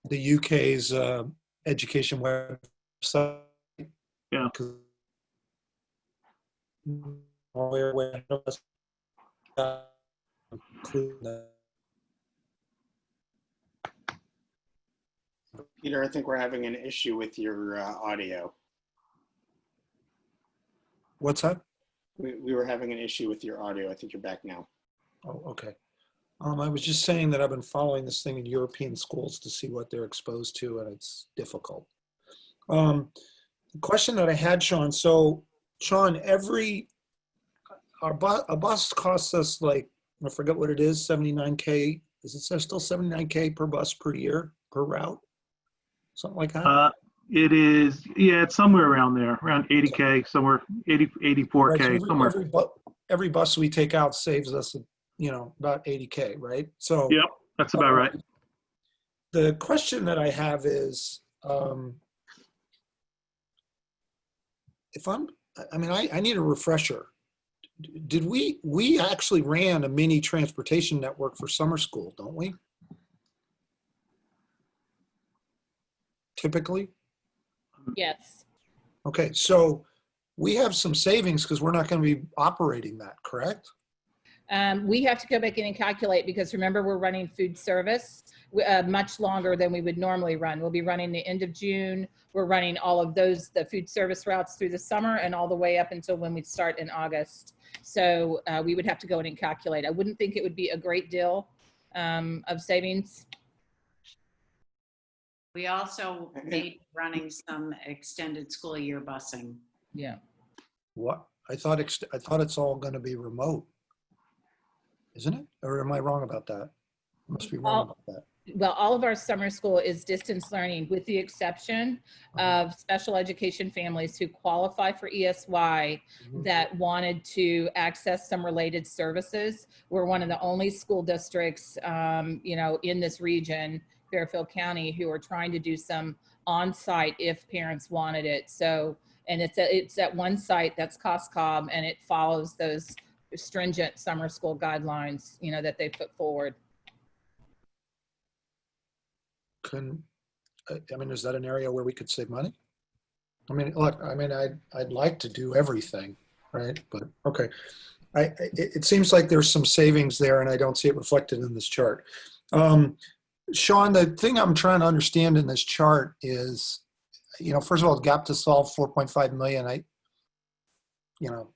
the UK's education website. Yeah. Peter, I think we're having an issue with your audio. What's that? We were having an issue with your audio. I think you're back now. Oh, okay. I was just saying that I've been following this thing in European schools to see what they're exposed to, and it's difficult. The question that I had, Sean, so Sean, a bus costs us, like, I forget what it is, 79K. Is it still 79K per bus per year, per route? Something like that? It is, yeah, it's somewhere around there, around 80K, somewhere 84K, right, so somewhere. Every bus we take out saves us, about 80K, right? So yep, that's about right. The question that I have is, I need a refresher. Did we actually ran a mini transportation network for summer school, don't we? Typically? Yes. Okay, so we have some savings because we're not going to be operating that, correct? We have to go back in and calculate because remember we're running food service much longer than we would normally run. We'll be running the end of June. We're running all of those, the food service routes through the summer and all the way up until when we start in August. So we would have to go in and calculate. I wouldn't think it would be a great deal of savings. We also may be running some extended school year busing. Yeah. What? I thought it's all going to be remote, isn't it? Or am I wrong about that? I must be wrong about that. Well, all of our summer school is distance learning with the exception of special education families who qualify for ESY that wanted to access some related services. We're one of the only school districts, you know, in this region, Fairfield County, who are trying to do some on-site if parents wanted it. So, and it's at one site that's COSCOB, and it follows those stringent summer school guidelines, you know, that they put forward. I mean, is that an area where we could save money? I mean, look, I mean, I'd like to do everything, right? But okay, it seems like there's some savings there, and I don't see it reflected in this chart. Sean, the thing I'm trying to understand in this chart is, you know, first of all, gap to solve 4.5 million. You know,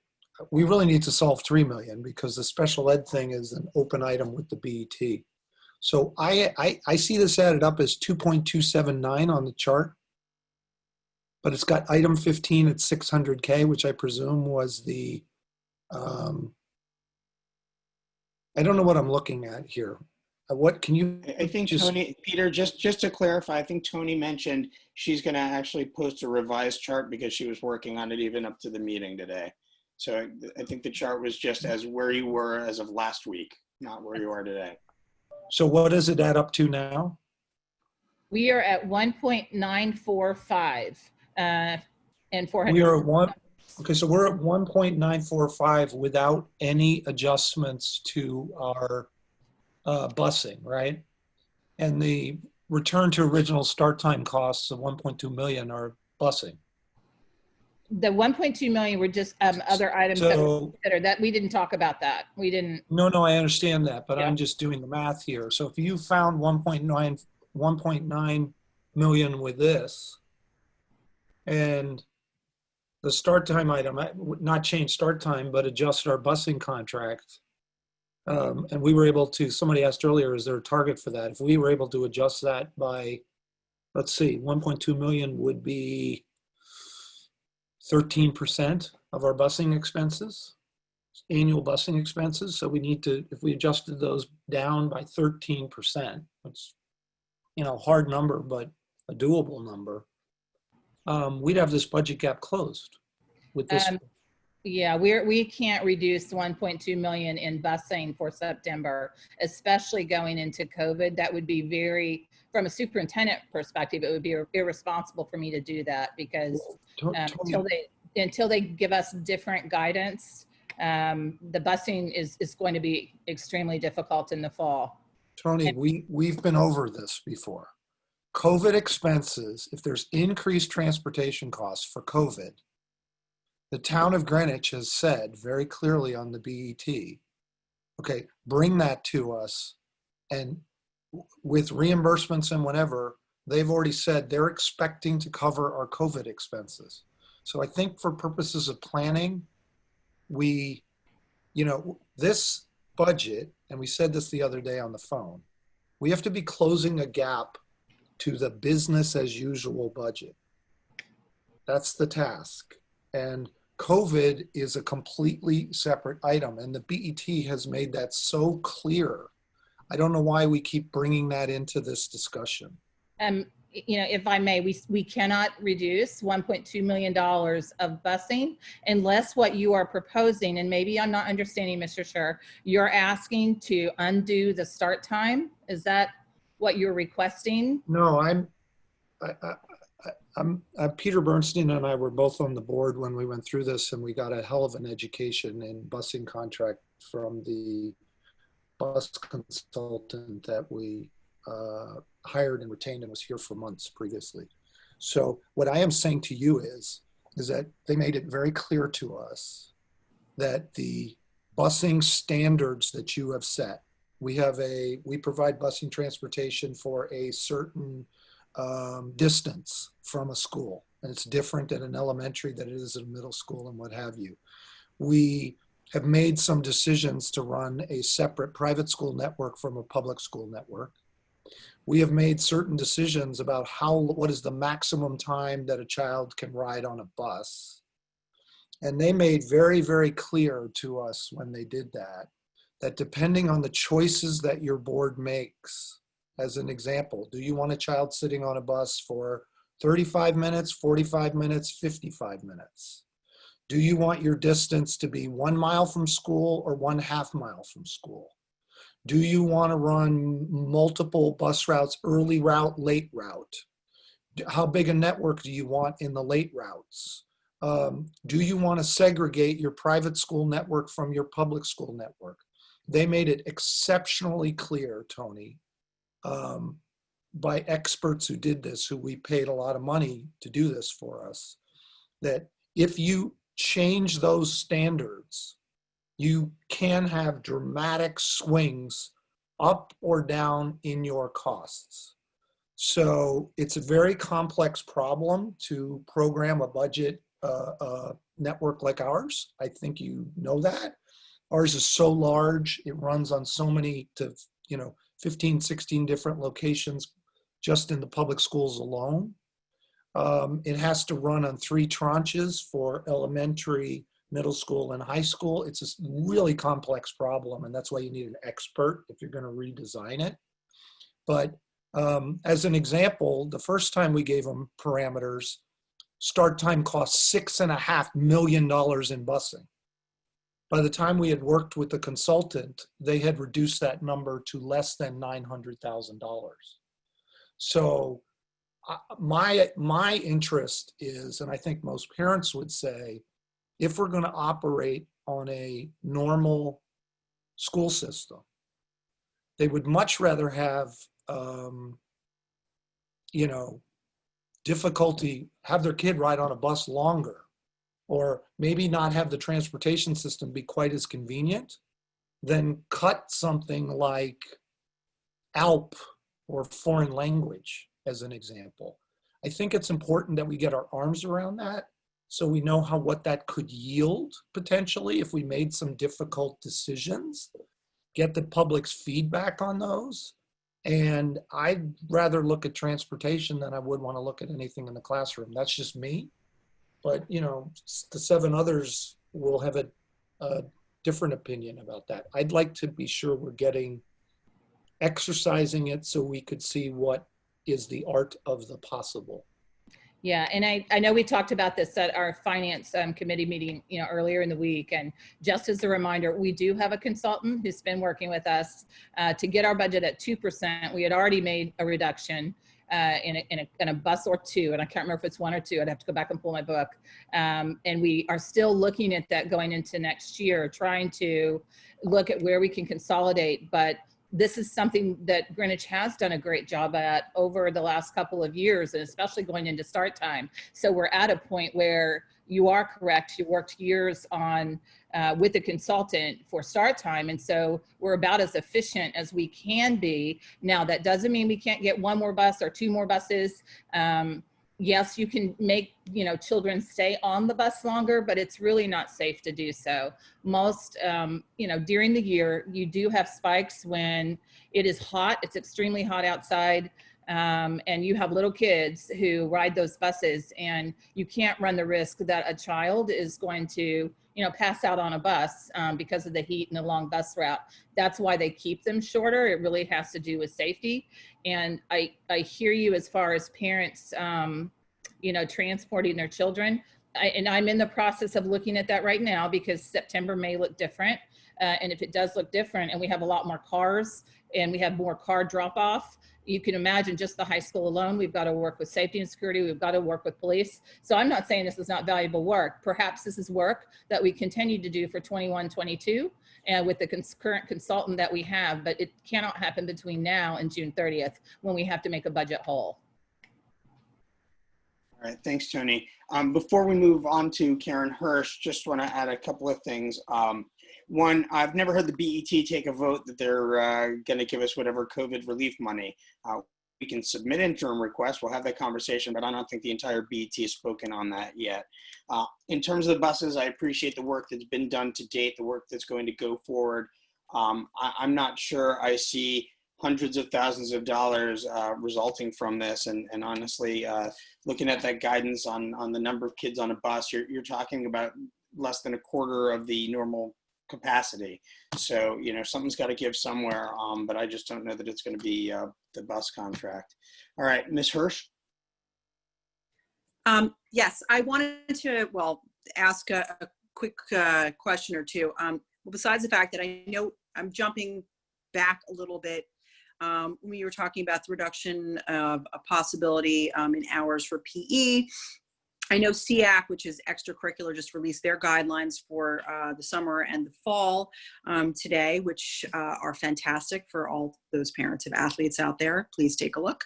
we really need to solve 3 million because the special ed thing is an open item with the BET. So I see this added up as 2.279 on the chart, but it's got item 15 at 600K, which I presume was the, I don't know what I'm looking at here. What can you? I think Tony, Peter, just to clarify, I think Tony mentioned she's going to actually post a revised chart because she was working on it even up to the meeting today. So I think the chart was just as where you were as of last week, not where you are today. So what does it add up to now? We are at 1.945 and 400. We are at one. Okay, so we're at 1.945 without any adjustments to our busing, right? And the return to original start time costs of 1.2 million are busing. The 1.2 million were just other items that were considered. That we didn't talk about that. We didn't. No, I understand that, but Yeah. I'm just doing the math here. So if you found 1.9 million with this, and the start time item, not change start time, but adjust our busing contract, and we were able to, somebody asked earlier, is there a target for that? If we were able to adjust that by, let's see, 1.2 million would be 13% of our busing expenses, annual busing expenses. So we need to, if we adjusted those down by 13%, it's, you know, hard number, but a doable number, we'd have this budget gap closed with this. Yeah, we can't reduce 1.2 million in busing for September, especially going into COVID. That would be very, from a superintendent perspective, it would be irresponsible for me to do that because until they give us different guidance, the busing is going to be extremely difficult in the fall. Tony, we've been over this before. COVID expenses, if there's increased transportation costs for COVID, the town of Greenwich has said very clearly on the BET, okay, bring that to us. And with reimbursements and whatever, they've already said they're expecting to cover our COVID expenses. So I think for purposes of planning, we, you know, this budget, and we said this the other day on the phone, we have to be closing a gap to the business as usual budget. That's the task. And COVID is a completely separate item, and the BET has made that so clear. I don't know why we keep bringing that into this discussion. You know, if I may, we cannot reduce $1.2 million of busing unless what you are proposing, and maybe I'm not understanding, Mr. Scher, you're asking to undo the start time. Is that what you're requesting? No, Peter Bernstein and I were both on the board when we went through this, and we got a hell of an education in busing contract from the bus consultant that we hired and retained and was here for months previously. So what I am saying to you is that they made it very clear to us that the busing standards that you have set. We provide busing transportation for a certain distance from a school, and it's different at an elementary than it is at a middle school and what have you. We have made some decisions to run a separate private school network from a public school network. We have made certain decisions about what is the maximum time that a child can ride on a bus. And they made very, very clear to us when they did that depending on the choices that your board makes, as an example, do you want a child sitting on a bus for 35 minutes, 45 minutes, 55 minutes? Do you want your distance to be 1 mile from school or 1/2 mile from school? Do you want to run multiple bus routes, early route, late route? How big a network do you want in the late routes? Do you want to segregate your private school network from your public school network? They made it exceptionally clear, Tony, by experts who did this, who we paid a lot of money to do this for us, that if you change those standards, you can have dramatic swings up or down in your costs. So it's a very complex problem to program a budget network like ours. I think you know that. Ours is so large, it runs on so many 15, 16 different locations just in the public schools alone. It has to run on 3 tranches for elementary, middle school, and high school. It's a really complex problem, and that's why you need an expert if you're going to redesign it. But as an example, the first time we gave them parameters, start time cost $6.5 million in busing. By the time we had worked with the consultant, they had reduced that number to less than $900,000. So my interest is, and I think most parents would say, if we're going to operate on a normal school system, they would much rather have, difficulty, have their kid ride on a bus longer, or maybe not have the transportation system be quite as convenient, than cut something like ALP or foreign language, as an example. I think it's important that we get our arms around that so we know what that could yield potentially if we made some difficult decisions, get the public's feedback on those. And I'd rather look at transportation than I would want to look at anything in the classroom. That's just me. But, the 7 others will have a different opinion about that. I'd like to be sure we're exercising it so we could see what is the art of the possible. Yeah, and I know we talked about this at our finance committee meeting, earlier in the week. And just as a reminder, we do have a consultant who's been working with us to get our budget at 2%. We had already made a reduction in a bus or 2, and I can't remember if it's 1 or 2. I'd have to go back and pull my book. And we are still looking at that going into next year, trying to look at where we can consolidate. But this is something that Greenwich has done a great job at over the last couple of years, and especially going into start time. So we're at a point where you are correct. You worked years on with a consultant for start time. And so we're about as efficient as we can be. Now, that doesn't mean we can't get 1 more bus or 2 more buses. Yes, you can make, children stay on the bus longer, but it's really not safe to do so. Most, during the year, you do have spikes when it is hot. It's extremely hot outside. And you have little kids who ride those buses, and you can't run the risk that a child is going to, pass out on a bus because of the heat and the long bus route. That's why they keep them shorter. It really has to do with safety. And I hear you as far as parents, transporting their children. And I'm in the process of looking at that right now, because September may look different. And if it does look different and we have a lot more cars and we have more car drop off, you can imagine just the high school alone, we've got to work with safety and security. We've got to work with police. So I'm not saying this is not valuable work. Perhaps this is work that we continue to do for 21, 22 and with the current consultant that we have, but it cannot happen between now and June 30th when we have to make a budget whole. All right, thanks, Tony. Before we move on to Karen Hirsch, just want to add a couple of things. One, I've never heard the BET take a vote that they're going to give us whatever COVID relief money. We can submit interim requests. We'll have that conversation, but I don't think the entire BET has spoken on that yet. In terms of the buses, I appreciate the work that's been done to date, the work that's going to go forward. I'm not sure I see hundreds of thousands of dollars resulting from this. And honestly, looking at that guidance on the number of kids on a bus, you're talking about less than a quarter of the normal capacity. So, something's got to give somewhere, but I just don't know that it's going to be the bus contract. All right, Ms. Hirsch? Yes, I wanted to, ask a quick question or two. Well, besides the fact that I know I'm jumping back a little bit, when you were talking about the reduction of a possibility in hours for PE, I know SEAC, which is extracurricular, just released their guidelines for the summer and the fall today, which are fantastic for all those parents of athletes out there. Please take a look.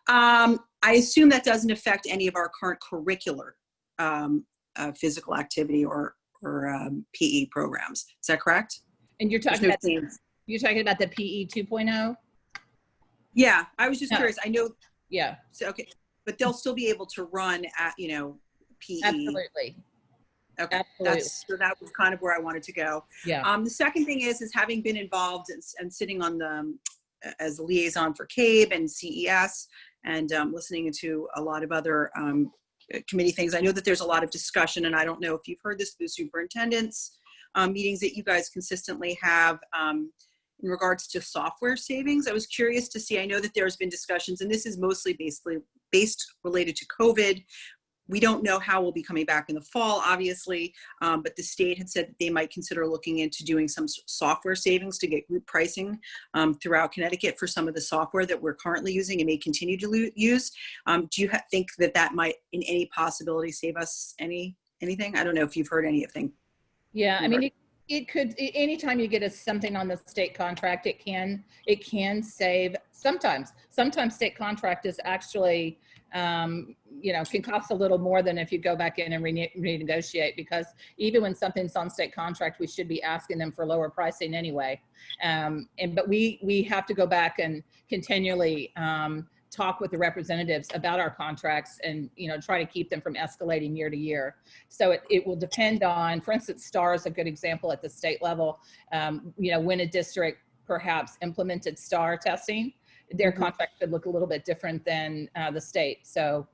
I assume that doesn't affect any of our current curricular physical activity or PE programs. Is that correct? And you're talking about the PE 2.0? Yeah, I was just curious. I know. Yeah. So, okay, but they'll still be able to run at, PE. Absolutely. Okay, Absolutely. that was kind of where I wanted to go. Yeah. The second thing is having been involved and sitting on the as a liaison for CABE and CES and listening to a lot of other committee things. I know that there's a lot of discussion, and I don't know if you've heard this through superintendents meetings that you guys consistently have in regards to software savings. I was curious to see, I know that there's been discussions, and this is mostly based related to COVID. We don't know how we'll be coming back in the fall, obviously, but the state had said that they might consider looking into doing some software savings to get group pricing throughout Connecticut for some of the software that we're currently using and may continue to use. Do you think that might, in any possibility, save us anything? I don't know if you've heard anything. Yeah, I mean, it could, anytime you get something on the state contract, it can save sometimes state contract is actually, can cost a little more than if you go back in and renegotiate, because even when something's on state contract, we should be asking them for lower pricing anyway. But we have to go back and continually talk with the representatives about our contracts and, try to keep them from escalating year to year. So it will depend on, for instance, STAR is a good example at the state level. When a district perhaps implemented STAR testing, their contract could look a little bit different than the state. So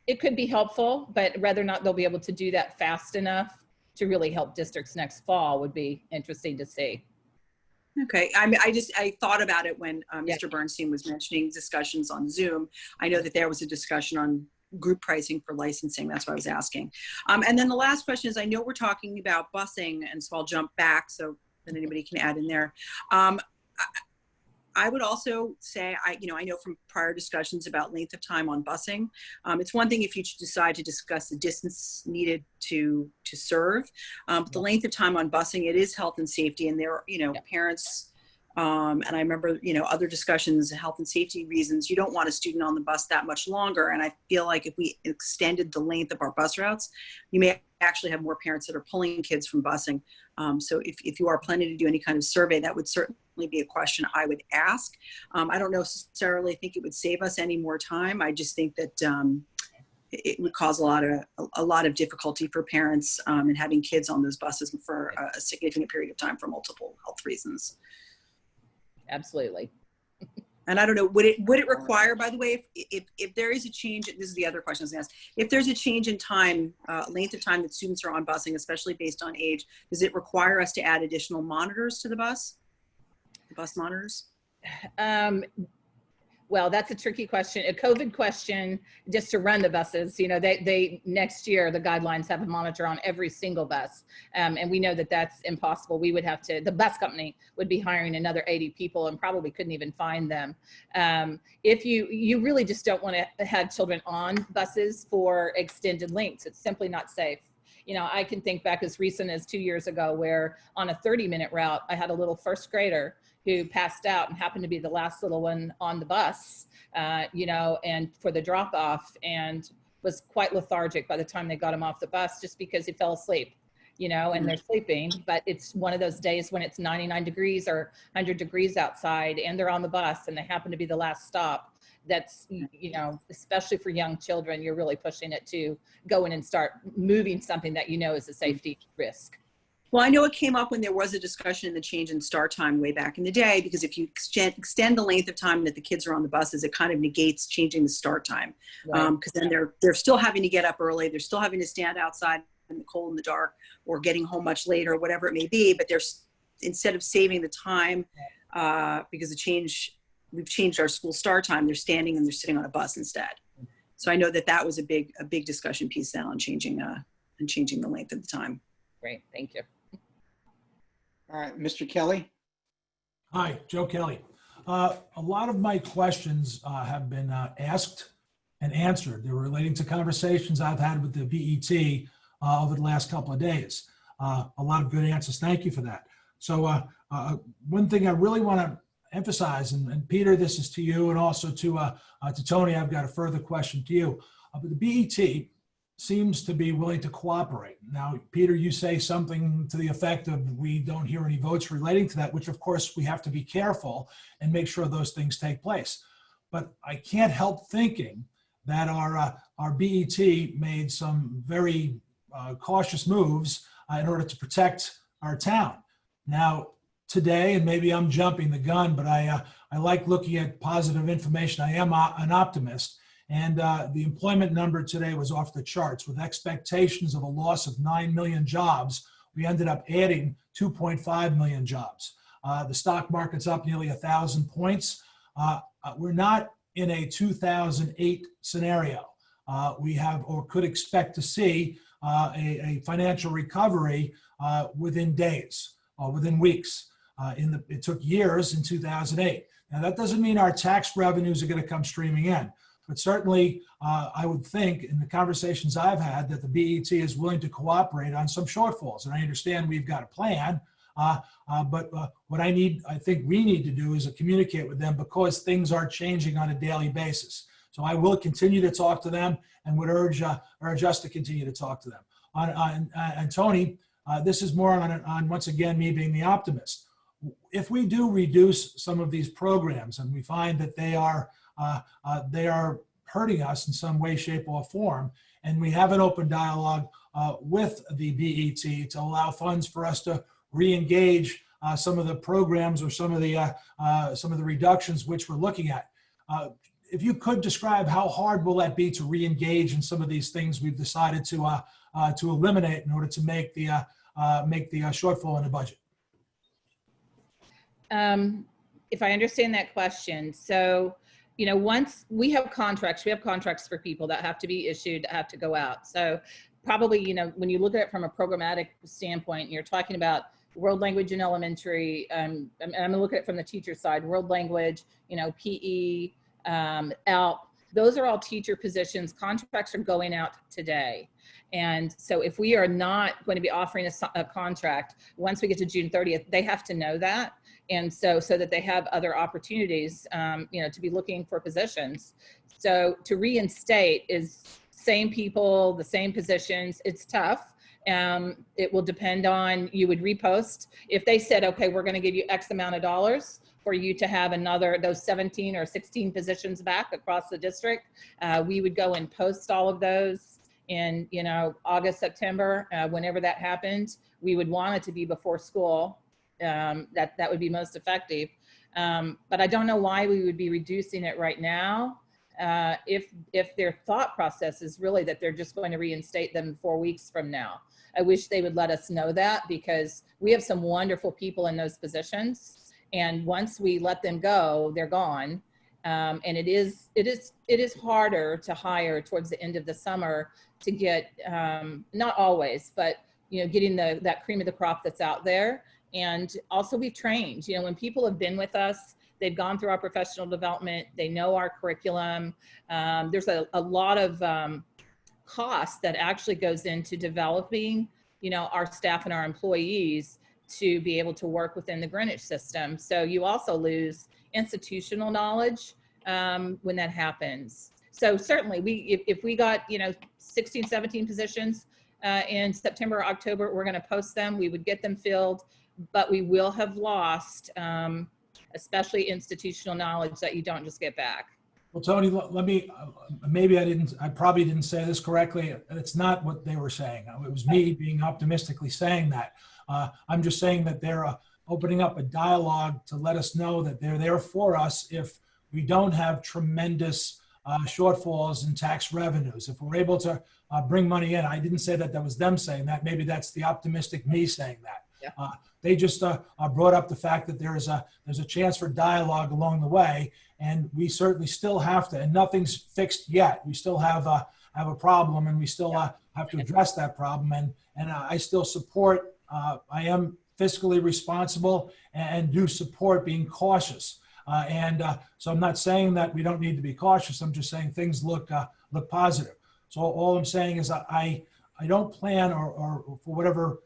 it could be helpful, but whether or not they'll be able to do that fast enough to really help districts next fall would be interesting to see. Okay, I thought about it when Mr. Bernstein was mentioning discussions on Zoom. I know that there was a discussion on group pricing for licensing. That's what I was asking. And then the last question is, I know we're talking about busing, and so I'll jump back so that anybody can add in there. I would also say, I know from prior discussions about length of time on busing, it's one thing if you decide to discuss the distance needed to serve, but the length of time on busing, it is health and safety, and there are, parents, and I remember, other discussions, health and safety reasons, you don't want a student on the bus that much longer. And I feel like if we extended the length of our bus routes, you may actually have more parents that are pulling kids from busing. So if you are planning to do any kind of survey, that would certainly be a question I would ask. I don't necessarily think it would save us any more time. I just think that it would cause a lot of difficulty for parents in having kids on those buses for a significant period of time for multiple health reasons. Absolutely. And I don't know, would it require, by the way, if there is a change, this is the other question I was going to ask, if there's a change in time, length of time that students are on busing, especially based on age, does it require us to add additional monitors to the bus monitors? Well, that's a tricky question, a COVID question, just to run the buses. They next year, the guidelines have a monitor on every single bus. And we know that that's impossible. We would have to, the bus company would be hiring another 80 people and probably couldn't even find them. If you really just don't want to have children on buses for extended lengths, it's simply not safe. I can think back as recent as 2 years ago where on a 30-minute route, I had a little first grader who passed out and happened to be the last little one on the bus, and for the drop off, and was quite lethargic by the time they got him off the bus just because he fell asleep, and they're sleeping, but it's one of those days when it's 99 degrees or 100 degrees outside and they're on the bus and they happen to be the last stop. That's, especially for young children, you're really pushing it to go in and start moving something that is a safety risk. Well, I know it came up when there was a discussion in the change in start time way back in the day, because if you extend the length of time that the kids are on the buses, it kind of negates changing the start time. Right. Because then they're still having to get up early. They're still having to stand outside in the cold and the dark, or getting home much later, or whatever it may be. But instead of saving the time, because we've changed our school start time, they're standing and they're sitting on a bus instead. So I know that was a big discussion piece now on changing the length of the time. Great, thank you. All right, Mr. Kelly. Hi, Joe Kelly. A lot of my questions have been asked and answered. They're relating to conversations I've had with the BET over the last couple of days. A lot of good answers. Thank you for that. So one thing I really want to emphasize, and Peter, this is to you, and also to Tony, I've got a further question to you. But the BET seems to be willing to cooperate. Now, Peter, you say something to the effect of we don't hear any votes relating to that, which of course we have to be careful and make sure those things take place. But I can't help thinking that our BET made some very cautious moves in order to protect our town. Now, today, and maybe I'm jumping the gun, but I like looking at positive information. I am an optimist. And the employment number today was off the charts. With expectations of a loss of 9 million jobs, we ended up adding 2.5 million jobs. The stock market's up nearly 1,000 points. We're not in a 2008 scenario. We have or could expect to see a financial recovery within days or within weeks. It took years in 2008. Now, that doesn't mean our tax revenues are going to come streaming in. But certainly, I would think in the conversations I've had that the BET is willing to cooperate on some shortfalls. And I understand we've got a plan, but what I think we need to do is to communicate with them, because things are changing on a daily basis. So I will continue to talk to them and would urge us to continue to talk to them. And Tony, this is more on once again, me being the optimist. If we do reduce some of these programs and we find that they are hurting us in some way, shape, or form, and we have an open dialogue with the BET to allow funds for us to re-engage some of the programs or some of the reductions which we're looking at. If you could describe how hard will that be to re-engage in some of these things we've decided to eliminate in order to make the shortfall in the budget. If I understand that question, so once we have contracts for people that have to be issued, that have to go out. So probably, when you look at it from a programmatic standpoint, you're talking about world language in elementary, and I'm gonna look at it from the teacher side, world language, PE, ALP, those are all teacher positions. Contracts are going out today. And so if we are not going to be offering a contract, once we get to June 30th, they have to know that. And so that they have other opportunities, to be looking for positions. So to reinstate is same people, the same positions. It's tough. It will depend on, you would repost. If they said, okay, we're going to give you X amount of dollars for you to have those 17 or 16 positions back across the district, we would go and post all of those in, August, September, whenever that happened. We would want it to be before school. That would be most effective. But I don't know why we would be reducing it right now. If their thought process is really that they're just going to reinstate them 4 weeks from now. I wish they would let us know that, because we have some wonderful people in those positions. And once we let them go, they're gone. And it is harder to hire towards the end of the summer to get, not always, but getting that cream of the crop that's out there. And also we've trained, when people have been with us, they've gone through our professional development, they know our curriculum. There's a lot of cost that actually goes into developing, our staff and our employees to be able to work within the Greenwich system. So you also lose institutional knowledge when that happens. So certainly if we got, 16, 17 positions, in September or October, we're going to post them. We would get them filled, but we will have lost, especially institutional knowledge that you don't just get back. Well, Tony, let me, maybe I probably didn't say this correctly. It's not what they were saying. It was me being optimistically saying that. I'm just saying that they're opening up a dialogue to let us know that they're there for us if we don't have tremendous shortfalls in tax revenues. If we're able to bring money in, I didn't say that that was them saying that. Maybe that's the optimistic me saying that. Yeah. They just brought up the fact that there's a chance for dialogue along the way, and we certainly still have to. And nothing's fixed yet. We still have a problem, and we still have to address that problem. And I still support. I am fiscally responsible and do support being cautious. So I'm not saying that we don't need to be cautious. I'm just saying things look positive. So all I'm saying is I don't plan, or for whatever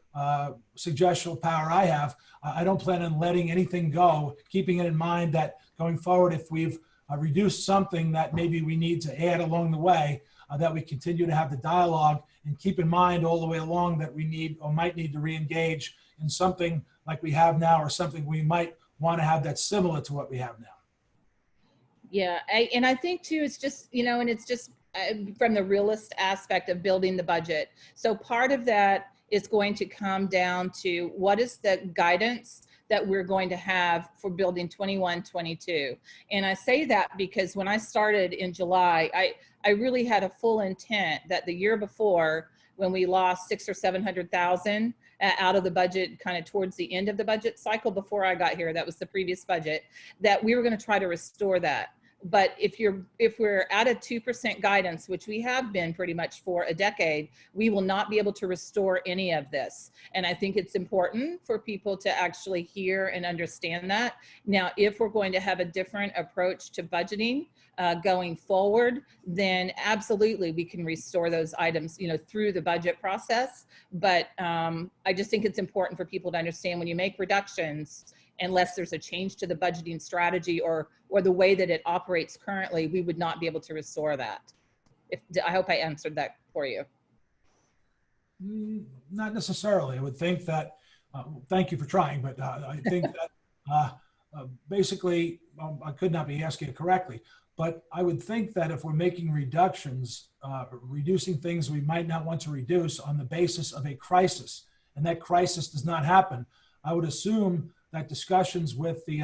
suggestional power I have, I don't plan on letting anything go, keeping it in mind that going forward, if we've reduced something that maybe we need to add along the way, that we continue to have the dialogue and keep in mind all the way along that we need or might need to re-engage in something like we have now, or something we might want to have that's similar to what we have now. Yeah, and I think too, it's just, and it's just from the realist aspect of building the budget. So part of that is going to come down to what is the guidance that we're going to have for building 21-22. And I say that because when I started in July, I really had a full intent that the year before, when we lost $600,000 or $700,000 out of the budget, kind of towards the end of the budget cycle before I got here, that was the previous budget, that we were going to try to restore that. But if we're at a 2% guidance, which we have been pretty much for a decade, we will not be able to restore any of this. And I think it's important for people to actually hear and understand that. Now, if we're going to have a different approach to budgeting going forward, then absolutely we can restore those items, through the budget process. But I just think it's important for people to understand when you make reductions, unless there's a change to the budgeting strategy or the way that it operates currently, we would not be able to restore that. I hope I answered that for you. Not necessarily. I would think that, thank you for trying, but I think that basically, I could not be asking it correctly, but I would think that if we're making reductions, reducing things we might not want to reduce on the basis of a crisis, and that crisis does not happen, I would assume that discussions with the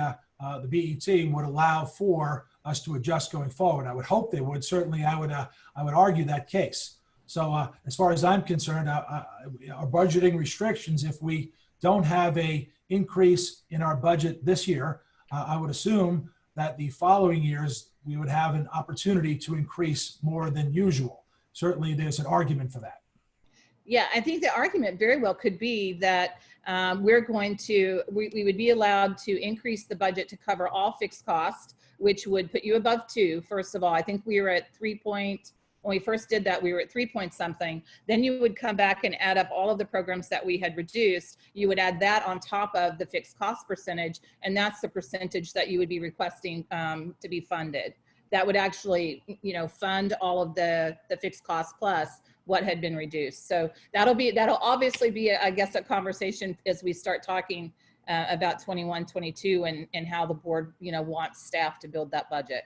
BET would allow for us to adjust going forward. I would hope they would. Certainly, I would argue that case. So as far as I'm concerned, our budgeting restrictions, if we don't have a increase in our budget this year, I would assume that the following years we would have an opportunity to increase more than usual. Certainly, there's an argument for that. Yeah, I think the argument very well could be that we would be allowed to increase the budget to cover all fixed costs, which would put you above 2. First of all, I think we were at 3 point, when we first did that, we were at 3 point something. Then you would come back and add up all of the programs that we had reduced. You would add that on top of the fixed cost percentage, and that's the percentage that you would be requesting to be funded. That would actually, fund all of the fixed cost plus what had been reduced. So that'll obviously be, I guess, a conversation as we start talking about 21-22 and how the board, wants staff to build that budget.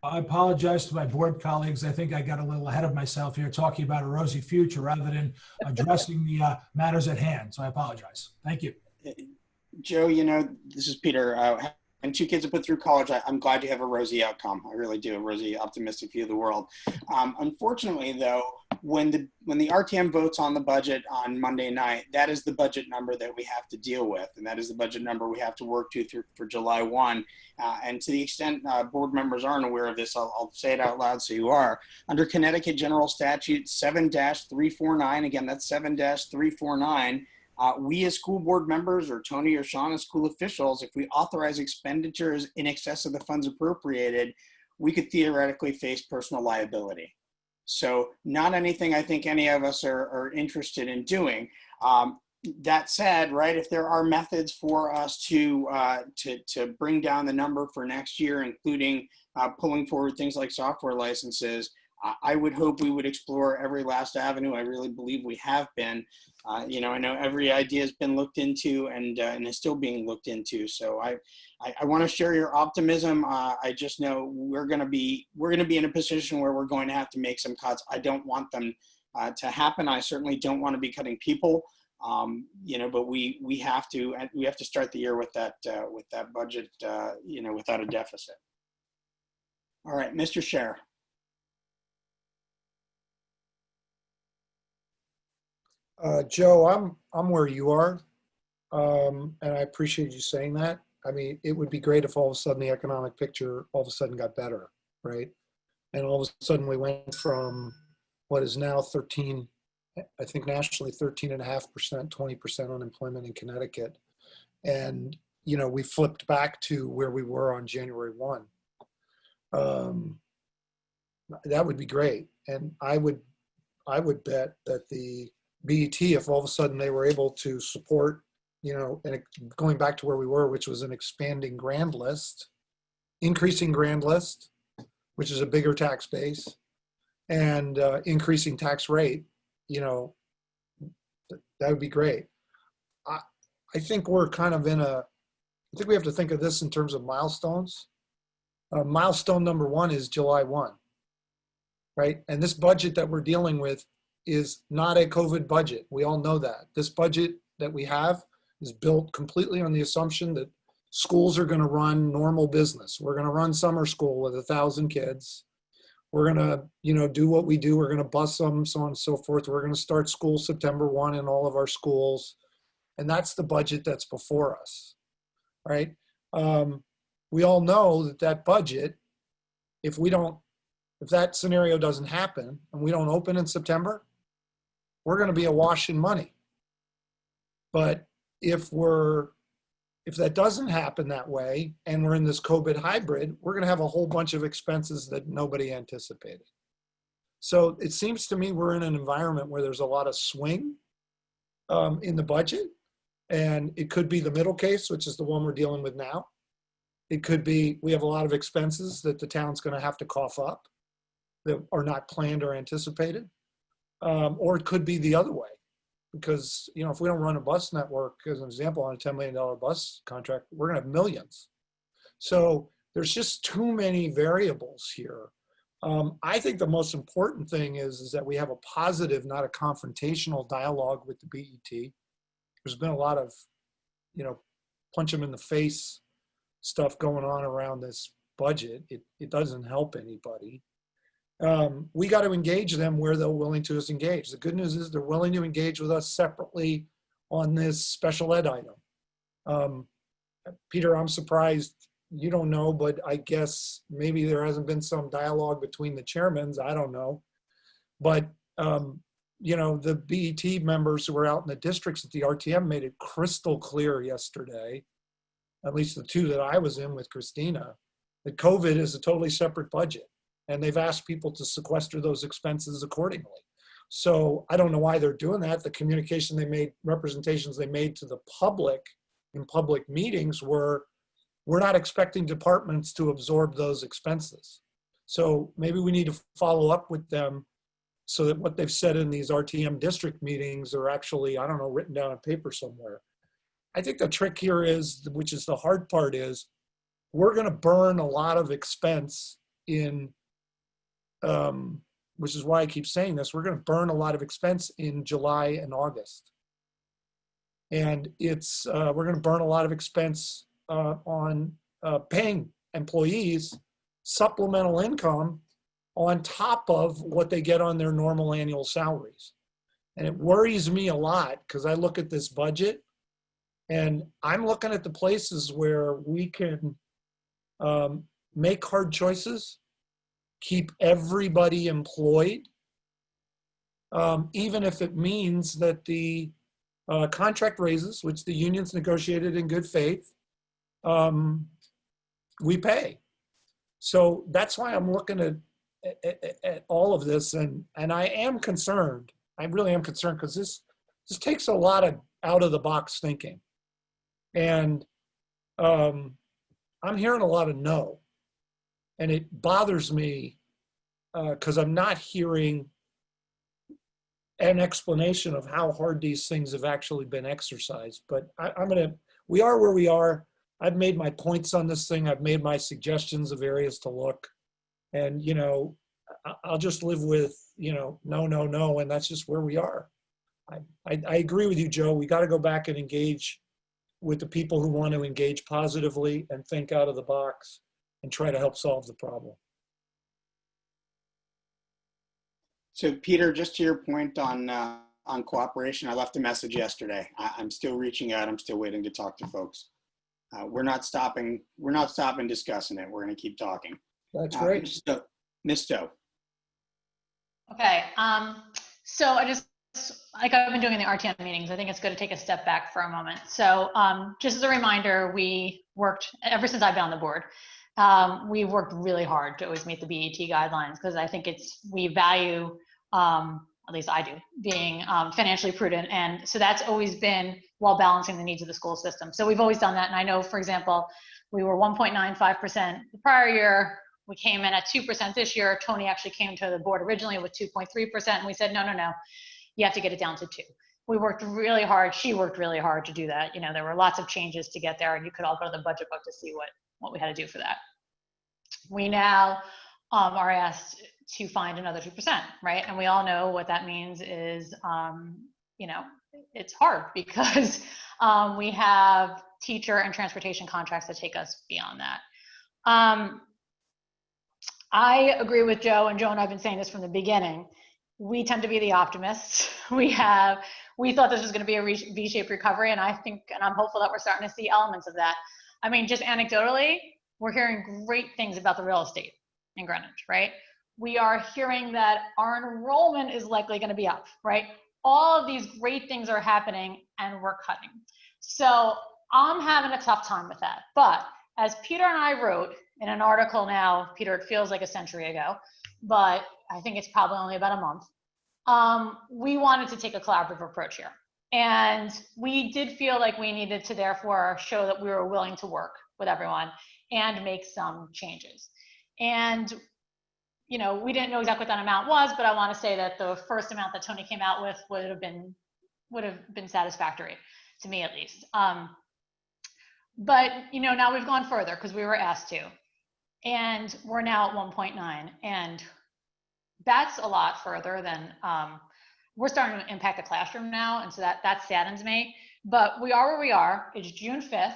I apologize to my board colleagues. I think I got a little ahead of myself here talking about a rosy future rather than addressing the matters at hand. So I apologize. Thank you. Joe, this is Peter. And 2 kids have put through college. I'm glad you have a rosy outcome. I really do, a rosy, optimistic view of the world. Unfortunately, though, when the RTM votes on the budget on Monday night, that is the budget number that we have to deal with, and that is the budget number we have to work to for July 1. And to the extent board members aren't aware of this, I'll say it out loud so you are. Under Connecticut General Statute 7-349, again, that's 7-349, we as school board members, or Tony or Sean as school officials, if we authorize expenditures in excess of the funds appropriated, we could theoretically face personal liability. So not anything I think any of us are interested in doing. That said, right, if there are methods for us to bring down the number for next year, including pulling forward things like software licenses, I would hope we would explore every last avenue. I really believe we have been. You know, I know every idea has been looked into and is still being looked into. So I want to share your optimism. I just know we're going to be in a position where we're going to have to make some cuts. I don't want them to happen. I certainly don't want to be cutting people. You know, but we have to start the year with that budget. You know, without a deficit. All right, Mr. Scher. Joe, I'm where you are, and I appreciate you saying that. I mean, it would be great if all of a sudden the economic picture all of a sudden got better, right? And all of a sudden we went from what is now 13, I think nationally 13.5%, 20% unemployment in Connecticut, and you know we flipped back to where we were on January 1. That would be great, and I would bet that the BET, if all of a sudden they were able to support, you know, and going back to where we were, which was an expanding grand list, increasing grand list, which is a bigger tax base, and increasing tax rate, you know, that would be great. I think we're kind of I think we have to think of this in terms of milestones. Milestone number 1 is July 1, right? And this budget that we're dealing with is not a COVID budget. We all know that. This budget that we have is built completely on the assumption that schools are going to run normal business. We're going to run summer school with 1,000 kids. We're going to, you know, do what we do. We're going to bus them, so on and so forth. We're going to start school September 1 in all of our schools. And that's the budget that's before us, right? We all know that that budget, if that scenario doesn't happen and we don't open in September, we're going to be awash in money. But if that doesn't happen that way and we're in this COVID hybrid, we're going to have a whole bunch of expenses that nobody anticipated. So it seems to me we're in an environment where there's a lot of swing in the budget, and it could be the middle case, which is the one we're dealing with now. It could be we have a lot of expenses that the town's going to have to cough up that are not planned or anticipated. Or it could be the other way, because, you know, if we don't run a bus network, as an example, on a $10 million bus contract, we're going to have millions. So there's just too many variables here. I think the most important thing is that we have a positive, not a confrontational dialogue with the BET. There's been a lot of, you know, punch them in the face stuff going on around this budget. It doesn't help anybody. We got to engage them where they're willing to engage. The good news is they're willing to engage with us separately on this special ed item. Peter, I'm surprised you don't know, but I guess maybe there hasn't been some dialogue between the chairmans. I don't know. But, you know, the BET members who were out in the districts at the RTM made it crystal clear yesterday, at least the 2 that I was in with Christina, that COVID is a totally separate budget. And they've asked people to sequester those expenses accordingly. So I don't know why they're doing that. The communication they made, representations they made to the public in public meetings were, we're not expecting departments to absorb those expenses. So maybe we need to follow up with them so that what they've said in these RTM district meetings are actually, I don't know, written down on paper somewhere. I think the trick here is, which is the hard part, is we're going to burn a lot of expense in, which is why I keep saying this, we're going to burn a lot of expense in July and August. And it's, we're going to burn a lot of expense on paying employees supplemental income on top of what they get on their normal annual salaries. And it worries me a lot because I look at this budget and I'm looking at the places where we can make hard choices, keep everybody employed, even if it means that the contract raises, which the unions negotiated in good faith, we pay. So that's why I'm looking at all of this, and I am concerned. I really am concerned because this takes a lot of out of the box thinking, and I'm hearing a lot of no, and it bothers me because I'm not hearing an explanation of how hard these things have actually been exercised. But we are where we are. I've made my points on this thing. I've made my suggestions of areas to look. And, I'll just live with, no, no, no. And that's just where we are. I agree with you, Joe. We got to go back and engage with the people who want to engage positively and think out of the box and try to help solve the problem. So Peter, just to your point on cooperation, I left a message yesterday. I'm still reaching out. I'm still waiting to talk to folks. We're not stopping discussing it. We're going to keep talking. That's great. Ms. Stowe. Okay. So like I've been doing in the RTM meetings, I think it's good to take a step back for a moment. So just as a reminder, we worked, ever since I've been on the board, we've worked really hard to always meet the BET guidelines, because I think we value, at least I do, being financially prudent. And so that's always been while balancing the needs of the school system. So we've always done that. And I know, for example, we were 1.95% the prior year. We came in at 2% this year. Tony actually came to the board originally with 2.3%. And we said, no, you have to get it down to 2. We worked really hard. She worked really hard to do that. There were lots of changes to get there, and you could all go to the budget book to see what we had to do for that. We now are asked to find another 2%, right? And we all know what that means is, it's hard because we have teacher and transportation contracts that take us beyond that. I agree with Joe, and Joe and I have been saying this from the beginning. We tend to be the optimists. We thought this was going to be a V-shaped recovery, and I'm hopeful that we're starting to see elements of that. I mean, just anecdotally, we're hearing great things about the real estate in Greenwich, right? We are hearing that our enrollment is likely going to be up, right? All of these great things are happening, and we're cutting. So I'm having a tough time with that. But as Peter and I wrote in an article now, Peter, it feels like a century ago, but I think it's probably only about a month. We wanted to take a collaborative approach here. And we did feel like we needed to therefore show that we were willing to work with everyone and make some changes. And, we didn't know exactly what that amount was, but I want to say that the first amount that Tony came out with would have been satisfactory to me, at least. But, now we've gone further because we were asked to. And we're now at 1.9. And that's a lot further than we're starting to impact the classroom now. And so that saddens me. But we are where we are. It's June 5th.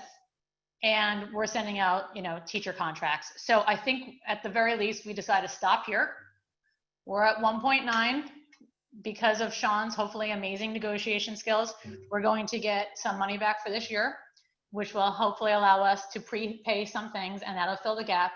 And we're sending out, teacher contracts. So I think at the very least, we decide to stop here. We're at 1.9 because of Sean's hopefully amazing negotiation skills. We're going to get some money back for this year, which will hopefully allow us to prepay some things, and that'll fill the gap.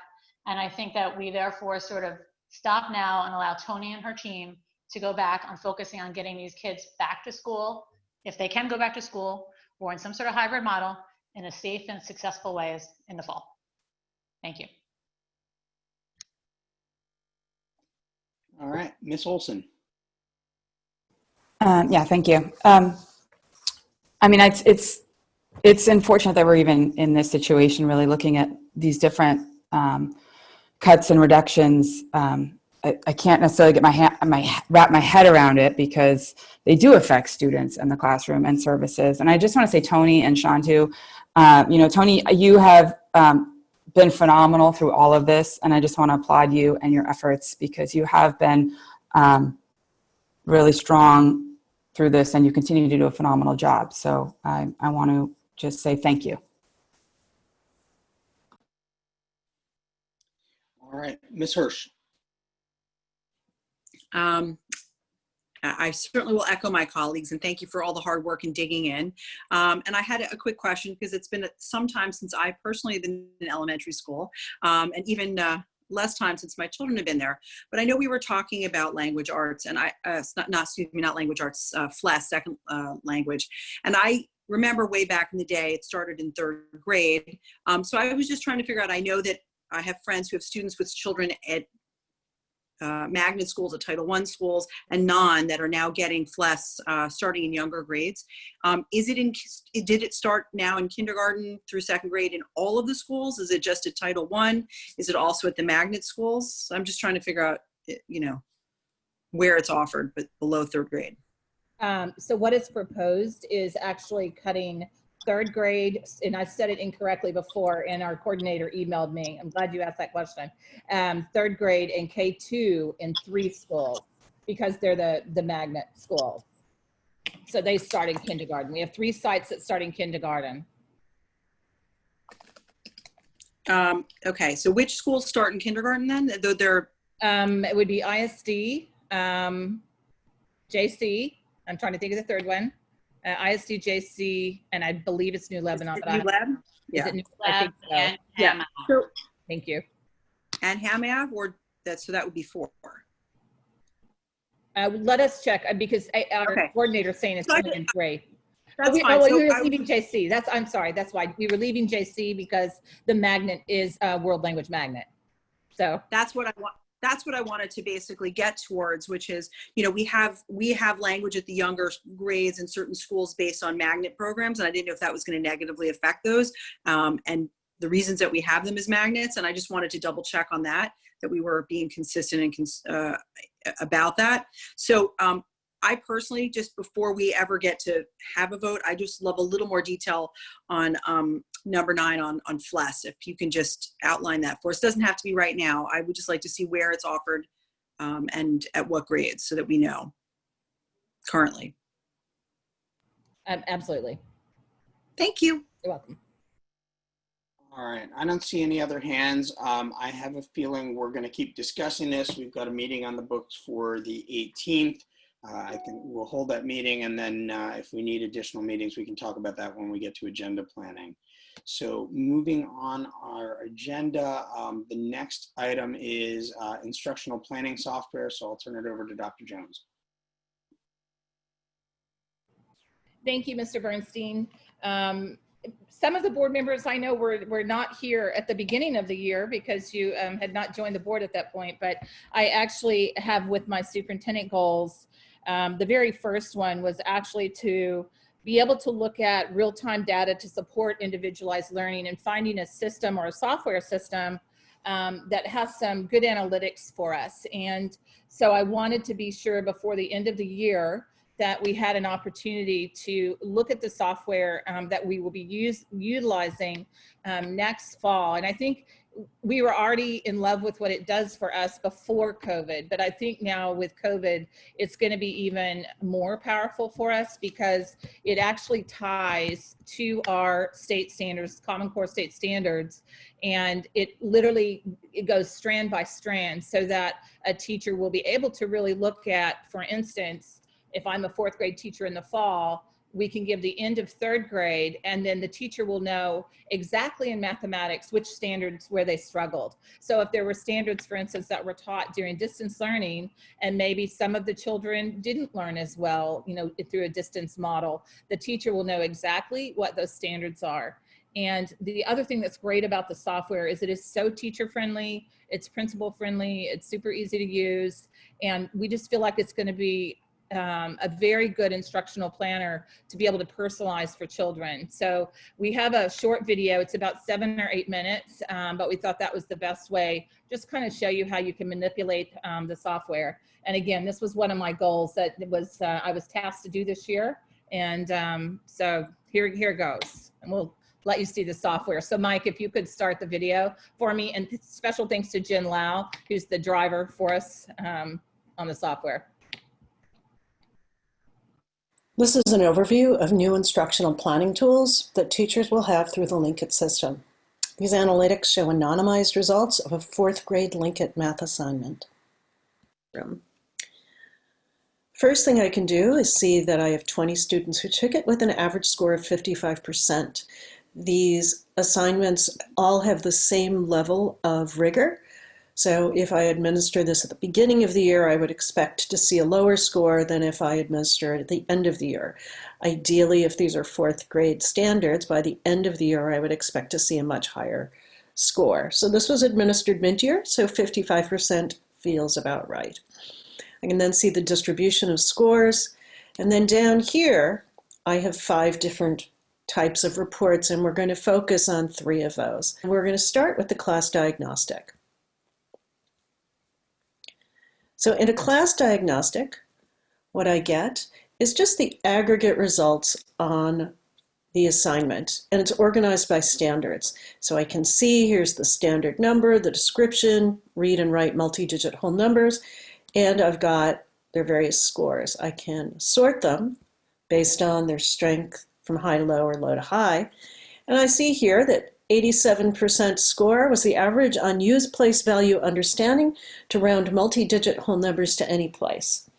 And I think that we therefore sort of stop now and allow Tony and her team to go back on focusing on getting these kids back to school, if they can go back to school, or in some sort of hybrid model, in a safe and successful ways in the fall. Thank you. All right, Ms. Olson. Yeah, thank you. I mean, it's unfortunate that we're even in this situation, really looking at these different cuts and reductions. I can't necessarily wrap my head around it because they do affect students in the classroom and services. And I just want to say, Tony and Sean too, Tony, you have been phenomenal through all of this. And I just want to applaud you and your efforts because you have been really strong through this and you continue to do a phenomenal job. So I want to just say thank you. All right, Ms. Hirsch. I certainly will echo my colleagues and thank you for all the hard work and digging in. And I had a quick question because it's been some time since I personally have been in elementary school and even less time since my children have been there. But I know we were talking about language arts and not language arts, FLES, second language. And I remember way back in the day, it started in 3rd grade. So I was just trying to figure out, I know that I have friends who have students with children at magnet schools, at Title I schools, and non that are now getting FLES starting in younger grades. Did it start now in kindergarten through 2nd grade in all of the schools? Is it just at Title I? Is it also at the magnet schools? I'm just trying to figure out you know, where it's offered, but below third grade. So what is proposed is actually cutting third grade, and I said it incorrectly before, and our coordinator emailed me. I'm glad you asked that question. Third grade and K2 in 3 schools, because they're the magnet schools. So they start in kindergarten. We have 3 sites that start in kindergarten. Okay, so which schools start in kindergarten then? Though they're it would be ISD, JC. I'm trying to think of the third one. ISD, JC, and I believe it's New Lebanon. New Lab? Yeah. Is it New Lab? and Yeah. Hannah. So, Thank you. and Hamav, or so that would be 4. Let us check because our Okay. coordinator is saying it's only in 3. That's fine. So You're I- leaving JC. I'm sorry. That's why we were leaving JC, because the magnet is a world language magnet. So that's what I want. That's what I wanted to basically get towards, which is, you know, we have language at the younger grades in certain schools based on magnet programs, and I didn't know if that was going to negatively affect those. And the reasons that we have them as magnets, and I just wanted to double check on that we were being consistent and about that. So I personally, just before we ever get to have a vote, I just love a little more detail on number 9 on FLES. If you can just outline that for us. It doesn't have to be right now. I would just like to see where it's offered and at what grades, so that we know currently. absolutely. Thank you. You're welcome. All right, I don't see any other hands. I have a feeling we're going to keep discussing this. We've got a meeting on the books for the 18th. We'll hold that meeting, and then if we need additional meetings, we can talk about that when we get to agenda planning. So moving on our agenda, the next item is instructional planning software. So I'll turn it over to Dr. Jones. Thank you, Mr. Bernstein. Some of the board members I know were not here at the beginning of the year because you had not joined the board at that point, but I actually have with my superintendent goals, the very first one was actually to be able to look at real-time data to support individualized learning and finding a system or a software system that has some good analytics for us. And so I wanted to be sure before the end of the year that we had an opportunity to look at the software that we will be utilizing next fall. And I think we were already in love with what it does for us before COVID, but I think now with COVID, it's going to be even more powerful for us because it actually ties to our state standards, Common Core state standards, and it goes strand by strand so that a teacher will be able to really look at, for instance, if I'm a 4th grade teacher in the fall, we can give the end of 3rd grade, and then the teacher will know exactly in mathematics which standards where they struggled. So if there were standards, for instance, that were taught during distance learning, and maybe some of the children didn't learn as well, you know, through a distance model, the teacher will know exactly what those standards are. And the other thing that's great about the software is it is so teacher friendly, it's principal friendly, it's super easy to use, and we just feel like it's going to be a very good instructional planner to be able to personalize for children. So we have a short video, it's about 7 or 8 minutes, but we thought that was the best way, just kind of show you how you can manipulate the software. And again, this was one of my goals that was I was tasked to do this year. And so here it goes. And we'll let you see the software. So Mike, if you could start the video for me, and special thanks to Jen Lau, who's the driver for us on the software. This is an overview of new instructional planning tools that teachers will have through the Linkit system. These analytics show anonymized results of a 4th grade Linkit math assignment. First thing I can do is see that I have 20 students who took it with an average score of 55%. These assignments all have the same level of rigor. So if I administer this at the beginning of the year, I would expect to see a lower score than if I administer it at the end of the year. Ideally, if these are 4th grade standards, by the end of the year, I would expect to see a much higher score. So this was administered mid-year, so 55% feels about right. I can then see the distribution of scores. And then down here, I have 5 different types of reports, and we're going to focus on 3 of those. And we're going to start with the class diagnostic. So in a class diagnostic, what I get is just the aggregate results on the assignment, and it's organized by standards. So I can see here's the standard number, the description, read and write multi-digit whole numbers, and I've got their various scores. I can sort them based on their strength from high to low or low to high. And I see here that 87% score was the average on use place value understanding to round multi-digit whole numbers to any place.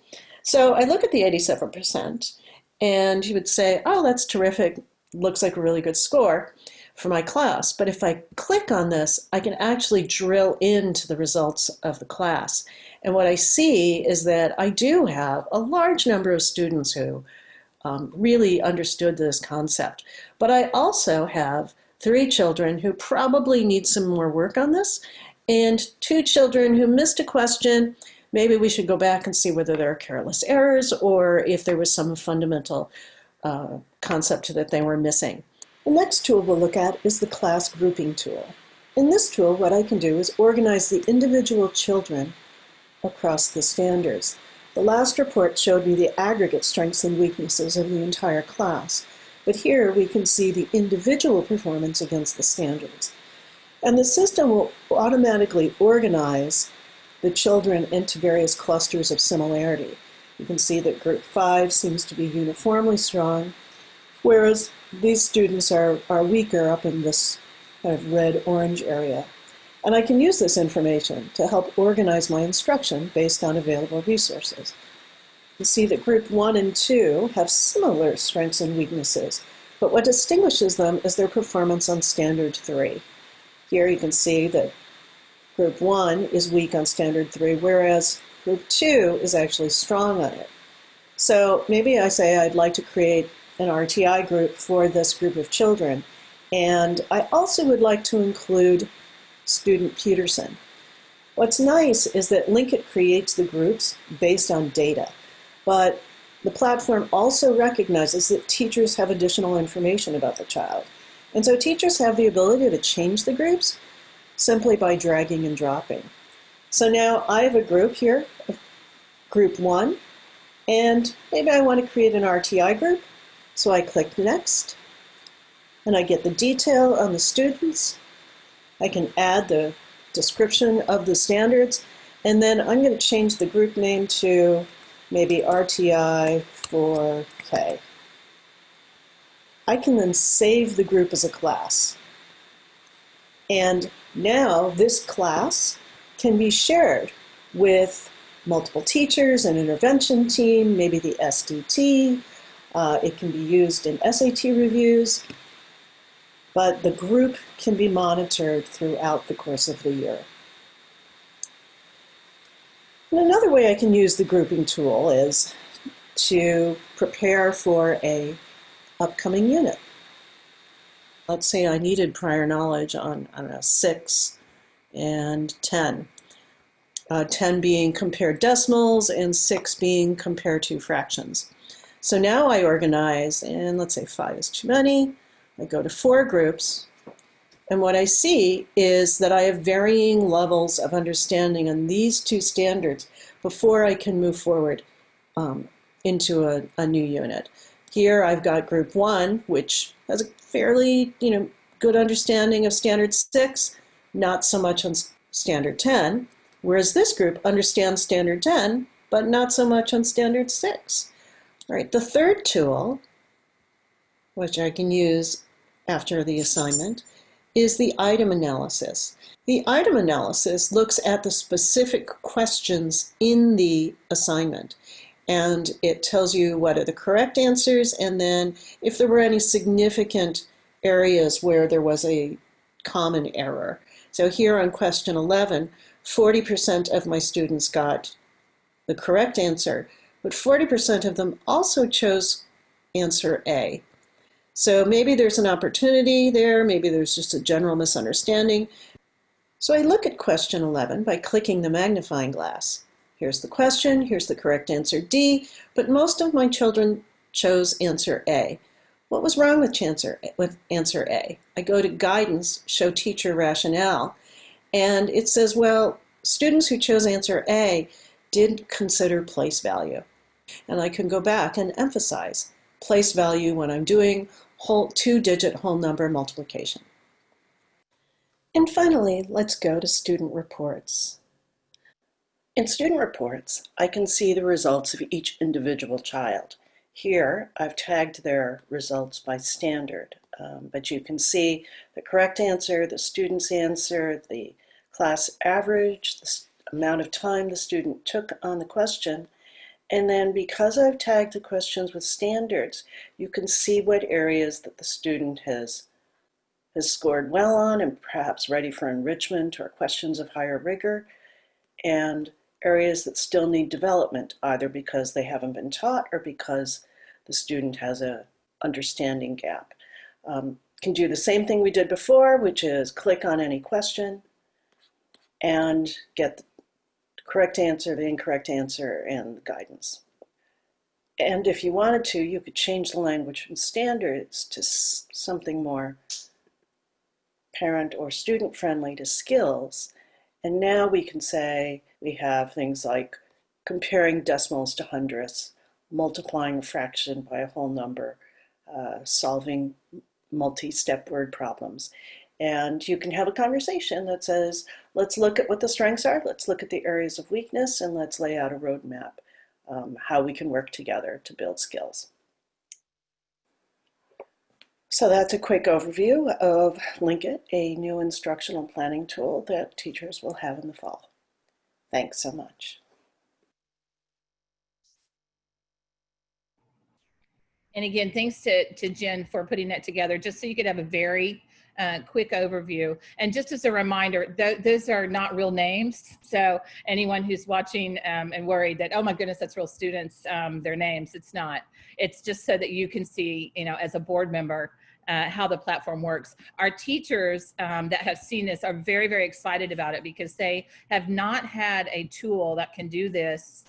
So I look at the 87% and you would say, oh, that's terrific. Looks like a really good score for my class. But if I click on this, I can actually drill into the results of the class. And what I see is that I do have a large number of students who really understood this concept. But I also have 3 children who probably need some more work on this, and 2 children who missed a question. Maybe we should go back and see whether there are careless errors or if there was some fundamental concept that they were missing. The next tool we'll look at is the class grouping tool. In this tool, what I can do is organize the individual children across the standards. The last report showed me the aggregate strengths and weaknesses of the entire class, but here we can see the individual performance against the standards. And the system will automatically organize the children into various clusters of similarity. You can see that group 5 seems to be uniformly strong, whereas these students are weaker up in this kind of red-orange area. And I can use this information to help organize my instruction based on available resources. You see that group 1 and 2 have similar strengths and weaknesses, but what distinguishes them is their performance on standard 3. Here you can see that group 1 is weak on standard 3, whereas group 2 is actually strong on it. So maybe I say I'd like to create an RTI group for this group of children, and I also would like to include student Peterson. What's nice is that Linkit creates the groups based on data, but the platform also recognizes that teachers have additional information about the child. And so teachers have the ability to change the groups simply by dragging and dropping. So now I have a group here, group 1, and maybe I want to create an RTI group. So I click Next, and I get the detail on the students. I can add the description of the standards, and then I'm going to change the group name to maybe RTI for K. I can then save the group as a class. And now this class can be shared with multiple teachers, an intervention team, maybe the SDT. It can be used in SAT reviews. But the group can be monitored throughout the course of the year. And another way I can use the grouping tool is to prepare for an upcoming unit. Let's say I needed prior knowledge on, 6 and 10. 10 being compare decimals and 6 being compare 2 fractions. So now I organize, and let's say 5 is too many. I go to 4 groups, and what I see is that I have varying levels of understanding on these 2 standards before I can move forward into a new unit. Here I've got group 1, which has a fairly good understanding of standard 6, not so much on standard 10, whereas this group understands standard 10, but not so much on standard 6. All right, the third tool, which I can use after the assignment, is the item analysis. The item analysis looks at the specific questions in the assignment, and it tells you what are the correct answers, and then if there were any significant areas where there was a common error. So here on question 11, 40% of my students got the correct answer, but 40% of them also chose answer A. So maybe there's an opportunity there, maybe there's just a general misunderstanding. So I look at question 11 by clicking the magnifying glass. Here's the question, here's the correct answer D, but most of my children chose answer A. What was wrong with answer A? I go to guidance, show teacher rationale, and it says, well, students who chose answer A did consider place value. And I can go back and emphasize place value when I'm doing two-digit whole number multiplication. And finally, let's go to student reports. In student reports, I can see the results of each individual child. Here, I've tagged their results by standard, but you can see the correct answer, the student's answer, the class average, the amount of time the student took on the question, and then because I've tagged the questions with standards, you can see what areas that the student has scored well on and perhaps ready for enrichment or questions of higher rigor, and areas that still need development, either because they haven't been taught or because the student has a understanding gap. Can do the same thing we did before, which is click on any question and get the correct answer, the incorrect answer, and the guidance. And if you wanted to, you could change the language from standards to something more parent or student friendly, to skills. And now we can say we have things like comparing decimals to hundredths, multiplying a fraction by a whole number, solving multi-step word problems. And you can have a conversation that says, let's look at what the strengths are, let's look at the areas of weakness, and let's lay out a roadmap, how we can work together to build skills. So that's a quick overview of Link It, a new instructional planning tool that teachers will have in the fall. Thanks so much. And again, thanks to Jen for putting that together, just so you could have a very quick overview. And just as a reminder, those are not real names. So anyone who's watching and worried that, oh my goodness, that's real students, their names, it's not. It's just so that you can see, you know, as a board member, how the platform works. Our teachers that have seen this are very, very excited about it because they have not had a tool that can do this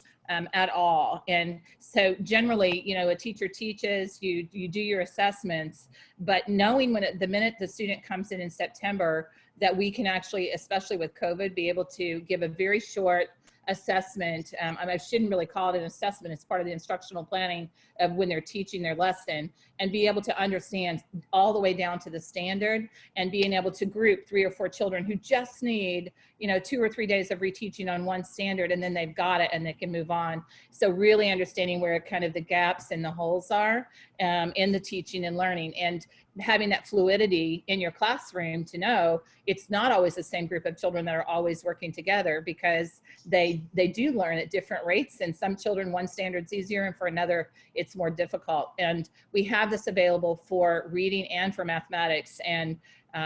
at all. And so generally, you know, a teacher teaches, you do your assessments, but knowing the minute the student comes in September, that we can actually, especially with COVID, be able to give a very short assessment. I shouldn't really call it an assessment. It's part of the instructional planning of when they're teaching their lesson, and be able to understand all the way down to the standard, and being able to group 3 or 4 children who just need, you know, 2 or 3 days of reteaching on one standard, and then they've got it and they can move on. So really understanding where kind of the gaps and the holes are in the teaching and learning, and having that fluidity in your classroom to know it's not always the same group of children that are always working together, because they do learn at different rates, and some children one standard's easier and for another it's more difficult. And we have this available for reading and for mathematics, and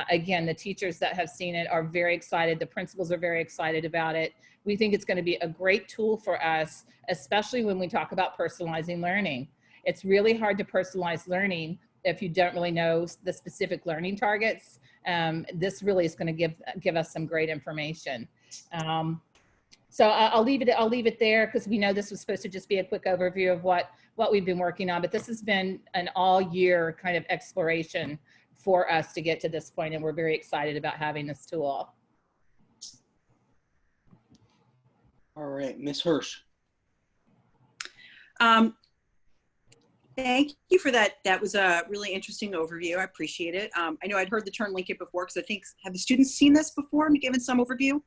again, the teachers that have seen it are very excited. The principals are very excited about it. We think it's going to be a great tool for us, especially when we talk about personalizing learning. It's really hard to personalize learning if you don't really know the specific learning targets. This really is going to give us some great information. So I'll leave it there, because we know this was supposed to just be a quick overview of what we've been working on, but this has been an all year kind of exploration for us to get to this point, and we're very excited about having this tool. All right, Ms. Hirsch. Thank you for that. That was a really interesting overview. I appreciate it. I know I'd heard the term Link It before, because I think, have the students seen this before and given some overview?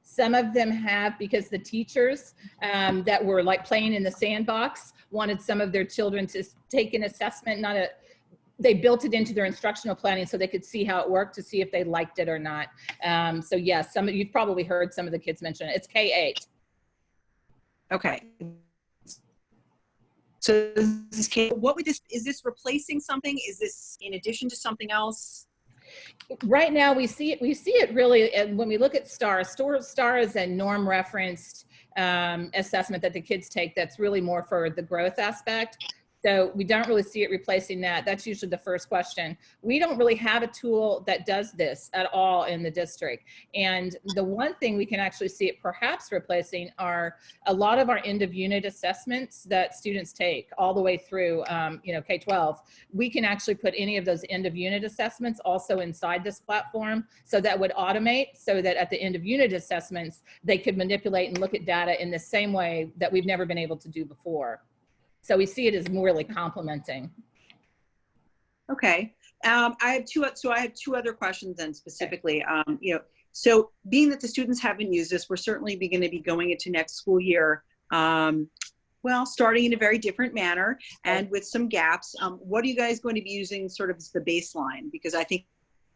Some of them have, because the teachers that were like playing in the sandbox wanted some of their children to take an assessment, they built it into their instructional planning so they could see how it worked, to see if they liked it or not. So yes, you've probably heard some of the kids mention it. It's K-8. Okay. So what would is this replacing something? Is this in addition to something else? Right now we see it really, when we look at STAR is a norm referenced assessment that the kids take that's really more for the growth aspect. So we don't really see it replacing that. That's usually the first question. We don't really have a tool that does this at all in the district. And the one thing we can actually see it perhaps replacing are a lot of our end of unit assessments that students take all the way through, K-12. We can actually put any of those end of unit assessments also inside this platform. So that would automate so that at the end of unit assessments, they could manipulate and look at data in the same way that we've never been able to do before. So we see it as more really complementing. Okay. I have two other questions then specifically. So being that the students haven't used this, we're certainly going to be going into next school year, starting in a very different manner and with some gaps. What are you guys going to be using sort of as the baseline? Because I think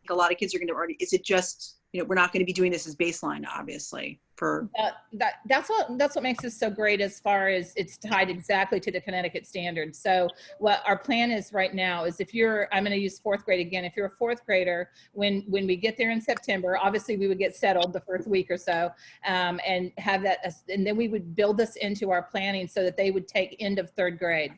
a lot of kids are going to already, is it just, we're not going to be doing this as baseline, obviously. That's what makes this so great as far as it's tied exactly to the Connecticut standards. So what our plan is right now is I'm going to use fourth grade again. If you're a fourth grader, when we get there in September, obviously we would get settled the first week or so, and have that, and then we would build this into our planning so that they would take end of third grade.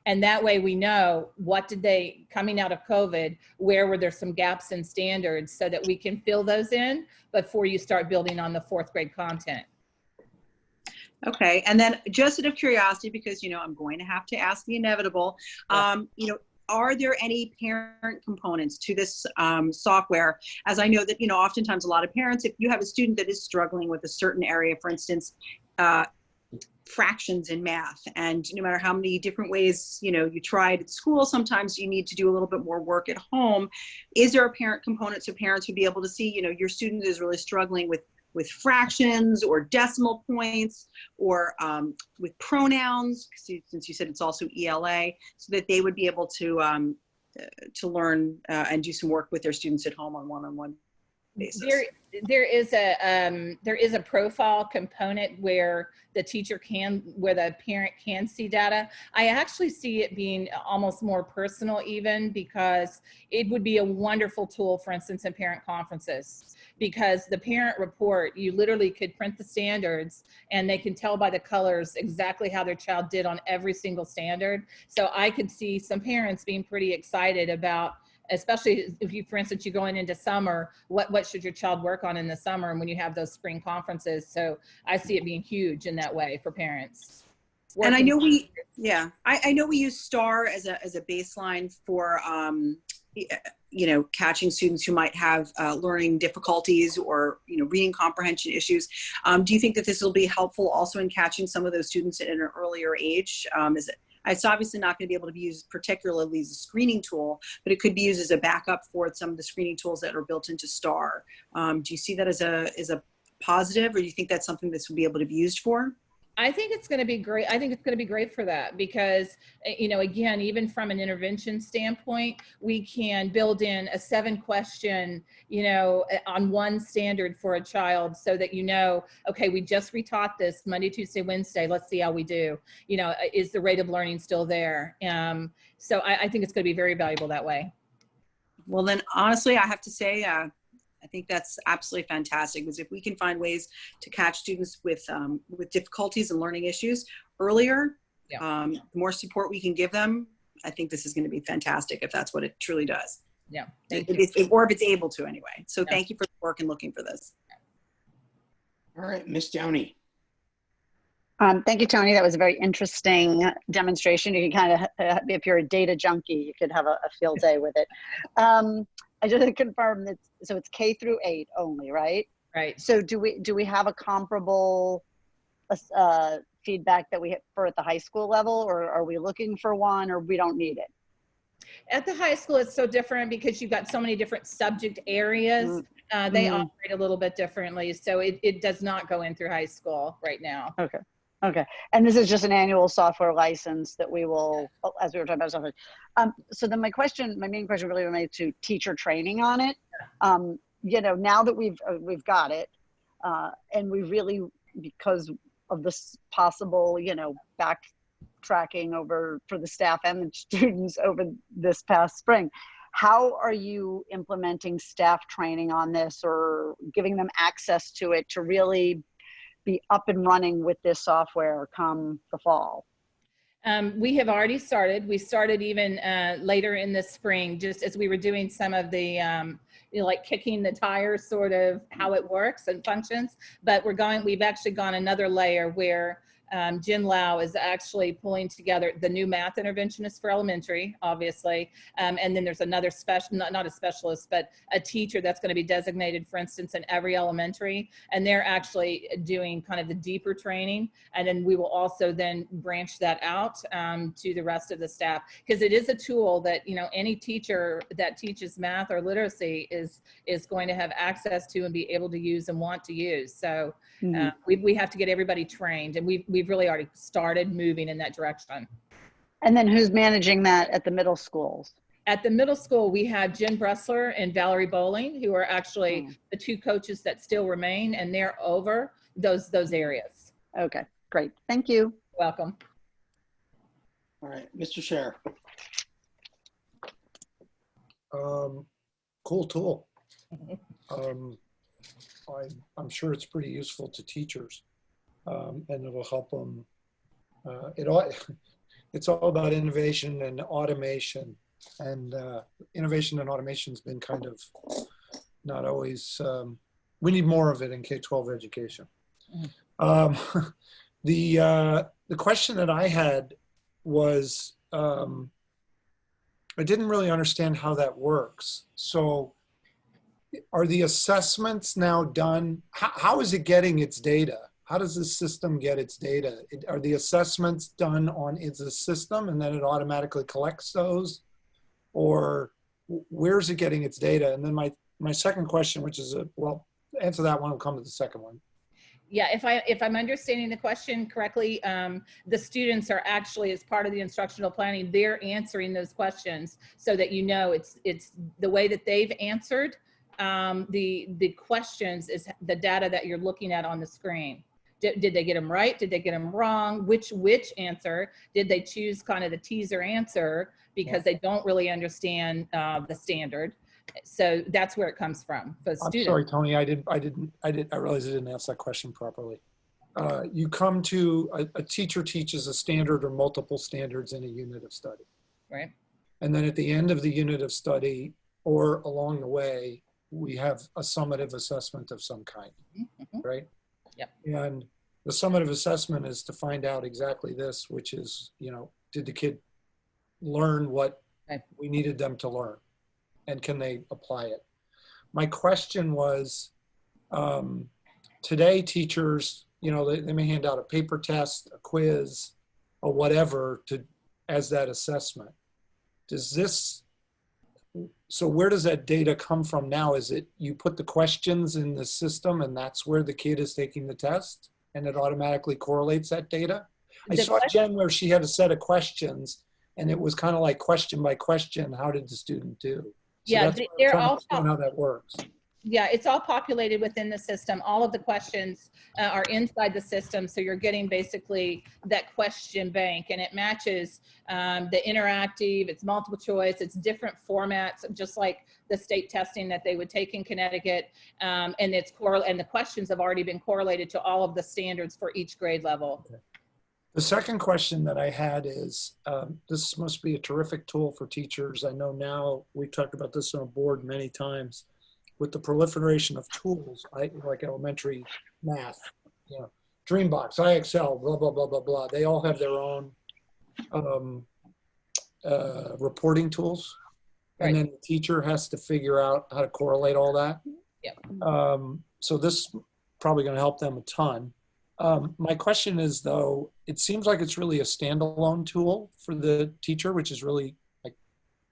And that way we know what did they, coming out of COVID, where were there some gaps in standards so that we can fill those in before you start building on the fourth grade content. Okay, and then just out of curiosity, because, I'm going to have to ask the inevitable, are there any parent components to this software? As I know that, oftentimes a lot of parents, if you have a student that is struggling with a certain area, for instance, fractions in math, and no matter how many different ways you tried at school, sometimes you need to do a little bit more work at home. Is there a parent component so parents would be able to see your student is really struggling with fractions or decimal points or with pronouns, since you said it's also ELA, so that they would be able to learn and do some work with their students at home on one-on-one basis? There is a profile component where the parent can see data. I actually see it being almost more personal even, because it would be a wonderful tool, for instance, in parent conferences, because the parent report, you literally could print the standards and they can tell by the colors exactly how their child did on every single standard. So I could see some parents being pretty excited about, especially if you, for instance, you're going into summer, what should your child work on in the summer, and when you have those spring conferences. So I see it being huge in that way for parents. And I know I know we use STAR as a baseline for catching students who might have learning difficulties or reading comprehension issues. Do you think that this will be helpful also in catching some of those students at an earlier age? It's obviously not going to be able to be used particularly as a screening tool, but it could be used as a backup for some of the screening tools that are built into STAR. Do you see that as a positive, or do you think that's something this will be able to be used for? I think it's going to be great. I think it's going to be great for that because, again, even from an intervention standpoint, we can build in a 7-question, on one standard for a child so that, okay, we just retaught this Monday, Tuesday, Wednesday. Let's see how we do. Is the rate of learning still there? So I think it's going to be very valuable that way. Well, then, honestly, I have to say, I think that's absolutely fantastic, because if we can find ways to catch students with difficulties and learning issues earlier, the more support we can give them, I think this is going to be fantastic if that's what it truly does. Yeah. Or if it's able to anyway. So thank you for the work and looking for this. All right, Ms. Downey. Thank you, Tony. That was a very interesting demonstration. You can kind of, if you're a data junkie, you could have a field day with it. I just confirm that, so it's K through 8 only, right? Right. So do we have a comparable feedback that we have for at the high school level, or are we looking for one, or we don't need it? At the high school, it's so different because you've got so many different subject areas. They operate a little bit differently. So it does not go in through high school right now. Okay. Okay. And this is just an annual software license that we will, as we were talking about software. So then my main question really relates to teacher training on it. Now that we've got it, and we really, because of this possible, backtracking over for the staff and the students over this past spring, how are you implementing staff training on this or giving them access to it to really be up and running with this software come the fall? We have already started. We started even later in the spring, just as we were doing some of the, like kicking the tires, sort of how it works and functions. But we've actually gone another layer where Jin Lau is actually pulling together the new math interventionist for elementary, obviously. And then there's another not a specialist, but a teacher that's going to be designated, for instance, in every elementary. And they're actually doing kind of the deeper training. And then we will also then branch that out to the rest of the staff, because it is a tool that, any teacher that teaches math or literacy is going to have access to and be able to use and want to use. So we have to get everybody trained, and we've really already started moving in that direction. And then who's managing that at the middle schools? At the middle school, we have Jen Bressler and Valerie Bowling, who are actually the two coaches that still remain, and they're over those areas. Okay, great. Thank you. Welcome. All right, Mr. Chair. Cool tool. I'm sure it's pretty useful to teachers, and it'll help them. It's all about innovation and automation, and innovation and automation has been kind of not always. We need more of it in K-12 education. The question that I had was, I didn't really understand how that works. So are the assessments now done? How is it getting its data? How does the system get its data? Are the assessments done on its system and then it automatically collects those? Or where's it getting its data? And then my second question, which is, well, answer that one, we'll come to the second one. Yeah, if I'm understanding the question correctly, the students are actually, as part of the instructional planning, they're answering those questions so that it's the way that they've answered the questions is the data that you're looking at on the screen. Did they get them right? Did they get them wrong? Which answer? Did they choose kind of the teaser answer because they don't really understand the standard? So that's where it comes from for students. I'm sorry, Tony. I realized I didn't ask that question properly. You come to a teacher teaches a standard or multiple standards in a unit of study, right? And then at the end of the unit of study or along the way, we have a summative assessment of some kind, right? Yep. And the summative assessment is to find out exactly this, which is, did the kid learn what we needed them to learn? And can they apply it? My question was, today teachers, they may hand out a paper test, a quiz, or whatever as that assessment. So where does that data come from now? Is it you put the questions in the system and that's where the kid is taking the test and it automatically correlates that data? I saw Jen where she had a set of questions and it was kind of like question by question, how did the student do? So yeah, they're all how that works. Yeah, it's all populated within the system. All of the questions are inside the system. So you're getting basically that question bank, and it matches the interactive, it's multiple choice, it's different formats, just like the state testing that they would take in Connecticut. And the questions have already been correlated to all of the standards for each grade level. Okay. The second question that I had is, this must be a terrific tool for teachers. I know now, we've talked about this on a board many times, with the proliferation of tools, like elementary math, Dreambox, IXL, blah, blah, blah, blah, blah. They all have their own reporting tools. Right. And then the teacher has to figure out how to correlate all that. Yep. So this is probably going to help them a ton. My question is, though, it seems like it's really a standalone tool for the teacher, which is really like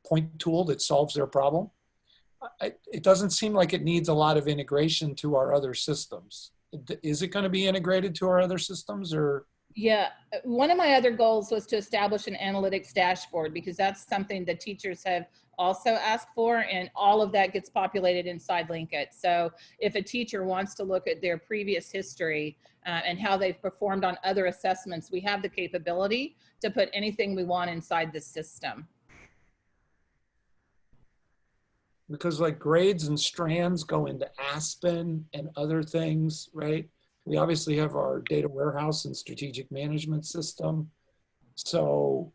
point tool that solves their problem. It doesn't seem like it needs a lot of integration to our other systems. Is it going to be integrated to our other systems, or? Yeah, one of my other goals was to establish an analytics dashboard, because that's something that teachers have also asked for, and all of that gets populated inside Linkit. So if a teacher wants to look at their previous history and how they've performed on other assessments, we have the capability to put anything we want inside the system. Because like grades and strands go into Aspen and other things, right? We obviously have our data warehouse and strategic management system. So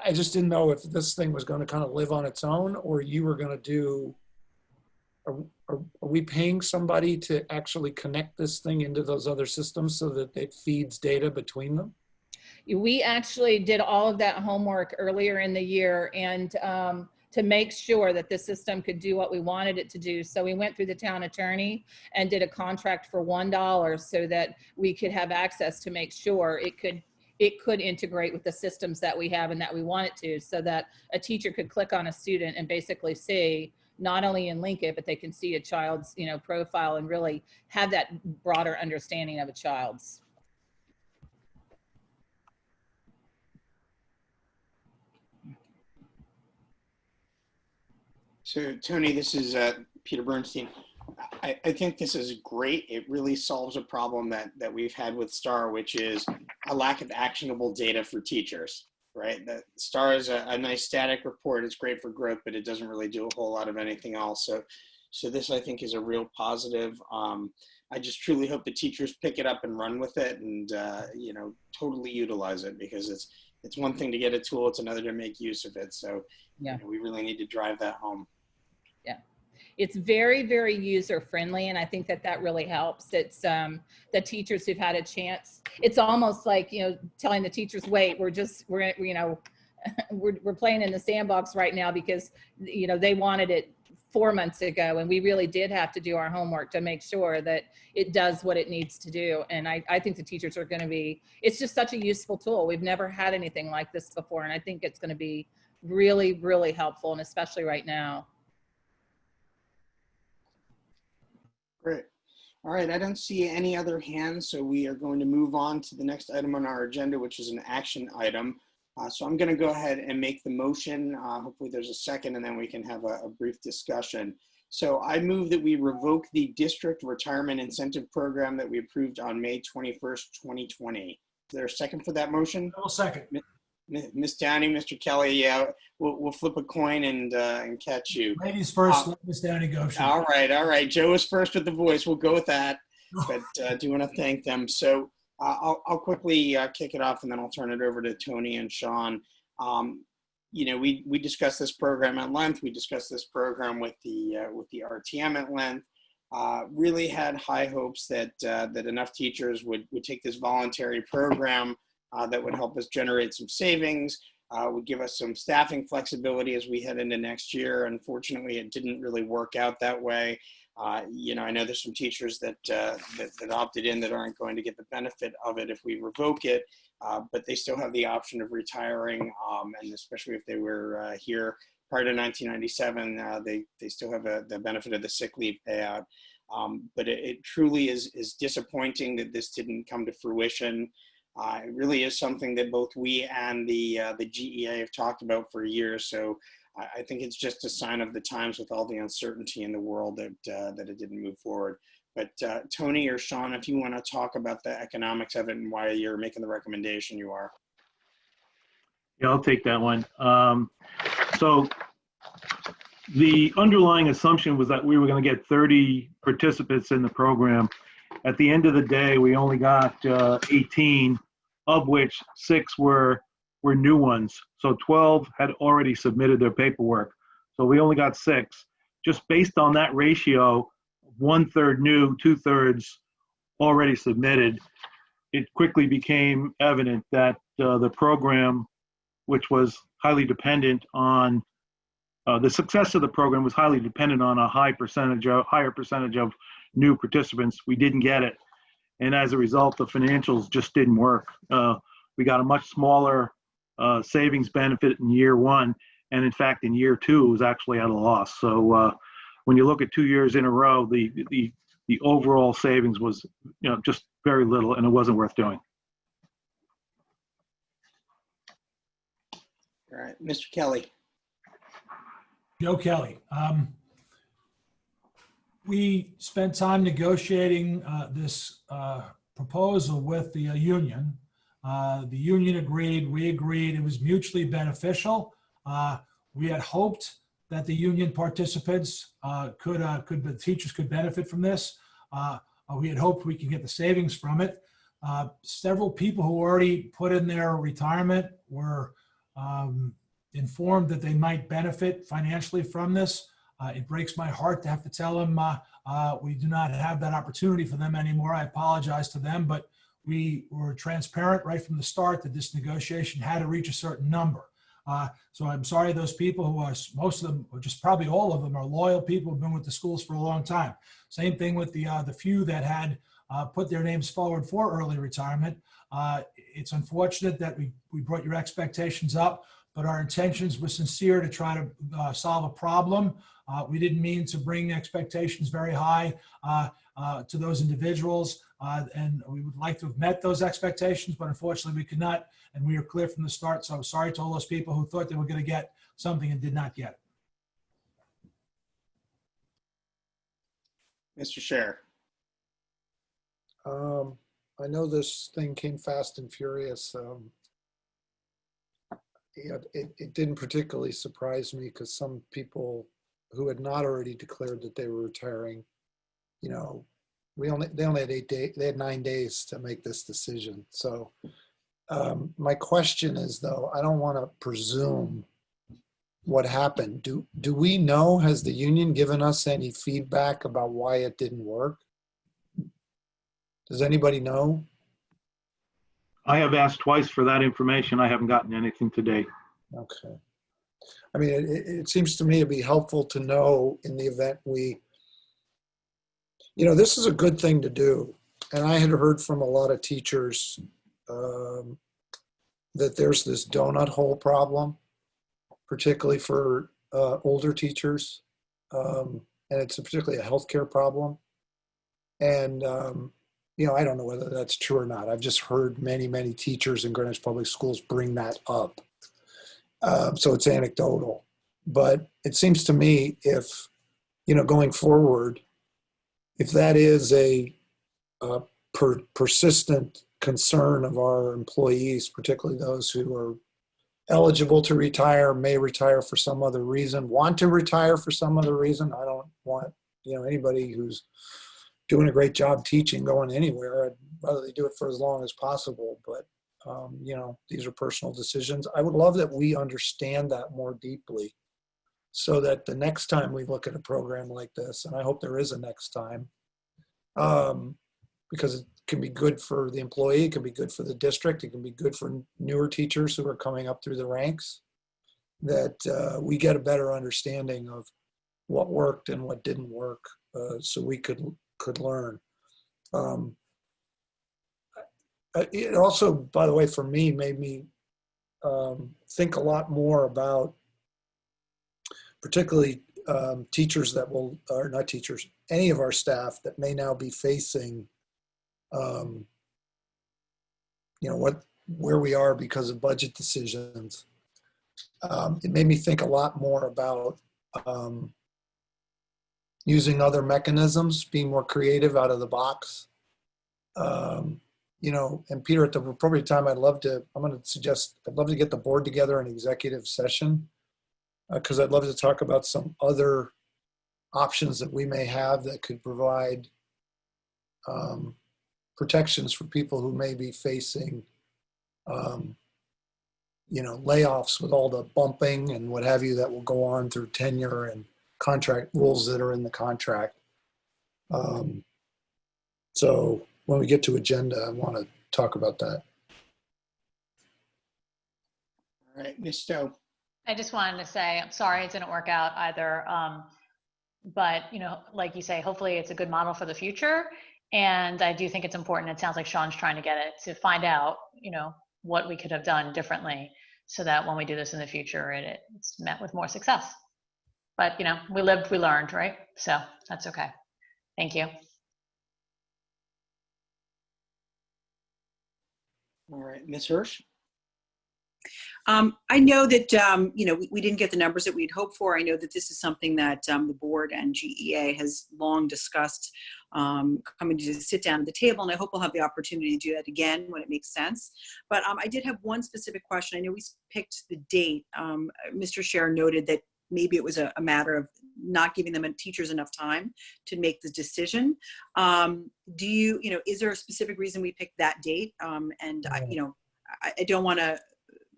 I just didn't know if this thing was going to kind of live on its own, or you were going to do, are we paying somebody to actually connect this thing into those other systems so that it feeds data between them? We actually did all of that homework earlier in the year, and to make sure that the system could do what we wanted it to do. So we went through the town attorney and did a contract for $1 so that we could have access to make sure it could integrate with the systems that we have and that we want it to, so that a teacher could click on a student and basically see, not only in link it, but they can see a child's, you know, profile and really have that broader understanding of a child's. So Tony, this is Peter Bernstein. I think this is great. It really solves a problem that we've had with STAR, which is a lack of actionable data for teachers, right? The STAR is a nice static report. It's great for growth, but it doesn't really do a whole lot of anything else. So this, I think, is a real positive. I just truly hope the teachers pick it up and run with it and, you know, totally utilize it, because it's one thing to get a tool, it's another to make use of it. So yeah, you know, we really need to drive that home. Yeah. It's very, very user friendly, and I think that really helps. It's the teachers who've had a chance. It's almost like, you know, telling the teachers, wait, we're you know, we're playing in the sandbox right now because, you know, they wanted it 4 months ago, and we really did have to do our homework to make sure that it does what it needs to do. And I think the teachers are going to be, it's just such a useful tool. We've never had anything like this before, and I think it's going to be really, really helpful, and especially right now. Great. All right, I don't see any other hands, so we are going to move on to the next item on our agenda, which is an action item. So I'm going to go ahead and make the motion. Hopefully there's a second, and then we can have a brief discussion. So I move that we revoke the district retirement incentive program that we approved on May 21st, 2020. Is there a second for that motion? I will second. Ms. Downey, Mr. Kelly, yeah, we'll flip a coin and catch you. Ladies first, let Ms. Downey go. All right. Joe is first with the voice. We'll go with that. But I do want to thank them. So I'll quickly kick it off, and then I'll turn it over to Tony and Sean. You know, we discussed this program at length. We discussed this program with the RTM at length. Really had high hopes that enough teachers would take this voluntary program that would help us generate some savings, would give us some staffing flexibility as we head into next year. Unfortunately, it didn't really work out that way. You know, I know there's some teachers that opted in that aren't going to get the benefit of it if we revoke it, but they still have the option of retiring, and especially if they were here prior to 1997, they still have the benefit of the sick leave payout. But it truly is disappointing that this didn't come to fruition. It really is something that both we and the GEA have talked about for years. So I think it's just a sign of the times with all the uncertainty in the world that it didn't move forward. But Tony or Sean, if you want to talk about the economics of it and why you're making the recommendation you are. Yeah, I'll take that one. So the underlying assumption was that we were going to get 30 participants in the program. At the end of the day, we only got 18, of which 6 were new ones. So 12 had already submitted their paperwork. So we only got 6. Just based on that ratio, 1/3 new, 2/3 already submitted, it quickly became evident that the program, which was highly dependent on, the success of the program was highly dependent on a higher percentage of new participants. We didn't get it. And as a result, the financials just didn't work. We got a much smaller savings benefit in year 1. And in fact, in year 2, it was actually at a loss. So when you look at 2 years in a row, the overall savings was, you know, just very little, and it wasn't worth doing. All right, Mr. Kelly. Joe Kelly. We spent time negotiating this proposal with the union. The union agreed, we agreed, it was mutually beneficial. We had hoped that the union participants the teachers could benefit from this. We had hoped we could get the savings from it. Several people who already put in their retirement were informed that they might benefit financially from this. It breaks my heart to have to tell them we do not have that opportunity for them anymore. I apologize to them, but we were transparent right from the start that this negotiation had to reach a certain number. So I'm sorry those people who are, most of them, or just probably all of them, are loyal people who've been with the schools for a long time. Same thing with the few that had put their names forward for early retirement. It's unfortunate that we brought your expectations up, but our intentions were sincere to try to solve a problem. We didn't mean to bring expectations very high to those individuals, and we would like to have met those expectations, but unfortunately we could not, and we were clear from the start. So I'm sorry to all those people who thought they were going to get something and did not get it. Mr. Scher. I know this thing came fast and furious. It didn't particularly surprise me because some people who had not already declared that they were retiring, you know, they only had 8 days. They had 9 days to make this decision. So my question is, though, I don't want to presume what happened. Do we know? Has the union given us any feedback about why it didn't work? Does anybody know? I have asked twice for that information. I haven't gotten anything today. Okay. I mean, it seems to me to be helpful to know in the event we, you know, this is a good thing to do. And I had heard from a lot of teachers that there's this donut hole problem, particularly for older teachers. And it's particularly a healthcare problem. And, you know, I don't know whether that's true or not. I've just heard many, many teachers in Greenwich Public Schools bring that up. So it's anecdotal. But it seems to me if, you know, going forward, if that is a persistent concern of our employees, particularly those who are eligible to retire, may retire for some other reason, want to retire for some other reason. I don't want, you know, anybody who's doing a great job teaching going anywhere. I'd rather they do it for as long as possible. But, you know, these are personal decisions. I would love that we understand that more deeply so that the next time we look at a program like this, and I hope there is a next time, because it can be good for the employee, it can be good for the district, it can be good for newer teachers who are coming up through the ranks, that we get a better understanding of what worked and what didn't work, so we could learn. It also, by the way, for me, made me think a lot more about particularly teachers that will, or not teachers, any of our staff that may now be facing, you know, where we are because of budget decisions. It made me think a lot more about using other mechanisms, being more creative out of the box. You know, and Peter, at the appropriate time, I'm going to suggest, I'd love to get the board together in executive session, because I'd love to talk about some other options that we may have that could provide protections for people who may be facing, you know, layoffs with all the bumping and what have you that will go on through tenure and contract rules that are in the contract. So when we get to agenda, I want to talk about that. All right, Ms. Stowe. I just wanted to say, I'm sorry it didn't work out either. But, you know, like you say, hopefully it's a good model for the future. And I do think it's important. It sounds like Sean's trying to get it to find out, you know, what we could have done differently so that when we do this in the future, it's met with more success. But, you know, we lived, we learned, right? So that's okay. Thank you. All right, Ms. Hirsch. I know that, you know, we didn't get the numbers that we'd hoped for. I know that this is something that the board and GEA has long discussed, coming to sit down at the table, and I hope we'll have the opportunity to do that again when it makes sense. But I did have one specific question. I know we picked the date. Mr. Scher noted that maybe it was a matter of not giving them teachers enough time to make the decision. Do you, is there a specific reason we picked that date? I don't want to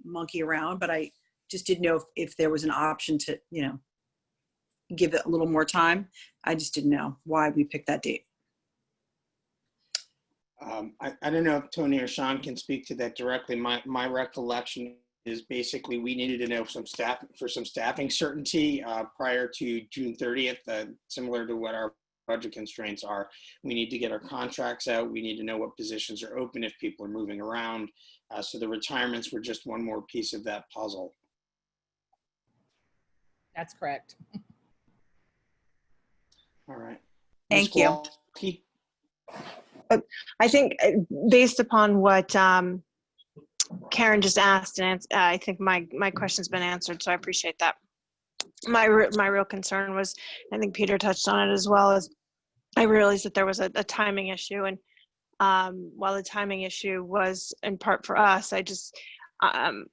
monkey around, but I just didn't know if there was an option to, give it a little more time. I just didn't know why we picked that date. I don't know if Tony or Sean can speak to that directly. My recollection is basically we needed to know some staffing certainty prior to June 30th, similar to what our budget constraints are. We need to get our contracts out. We need to know what positions are open if people are moving around. So the retirements were just one more piece of that puzzle. That's correct. All right. Thank you. I think based upon what Karen just asked, and I think my question's been answered, so I appreciate that. My real concern was, I think Peter touched on it as well, as I realized that there was a timing issue, and while the timing issue was in part for us,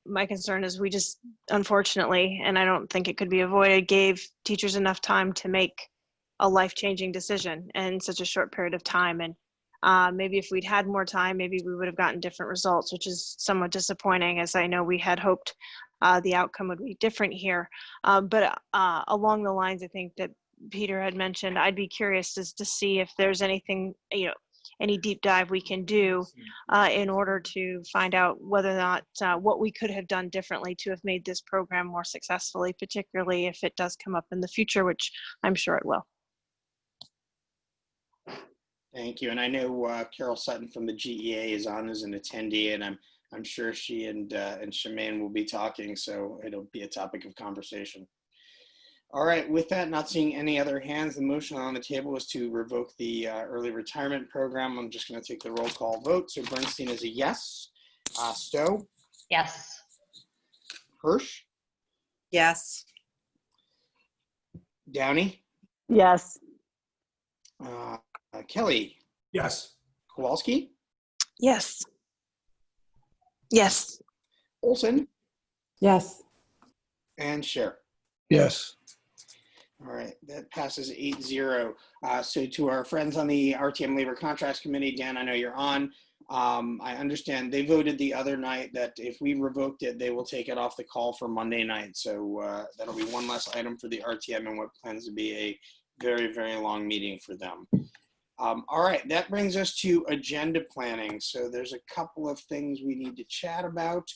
my concern is we just, unfortunately, and I don't think it could be avoided, gave teachers enough time to make a life-changing decision in such a short period of time. And maybe if we'd had more time, maybe we would have gotten different results, which is somewhat disappointing, as I know we had hoped the outcome would be different here. But along the lines, I think that Peter had mentioned, I'd be curious to see if there's anything, any deep dive we can do in order to find out whether or not what we could have done differently to have made this program more successfully, particularly if it does come up in the future, which I'm sure it will. Thank you. And I know Carol Sutton from the GEA is on as an attendee, and I'm sure she and Shemaine will be talking, so it'll be a topic of conversation. All right, with that, not seeing any other hands, the motion on the table is to revoke the early retirement program. I'm just going to take the roll call vote. So Bernstein is a yes. Stowe? Yes. Hirsch? Yes. Downey? Yes. Kelly? Yes. Kowalski? Yes. Yes. Olson? Yes. And Scher? Yes. All right, that passes 8-0. So to our friends on the RTM Labor Contracts Committee, Dan, I know you're on. I understand they voted the other night that if we revoked it, they will take it off the call for Monday night. So that'll be one less item for the RTM and what plans to be a very, very long meeting for them. All right, that brings us to agenda planning. So there's a couple of things we need to chat about.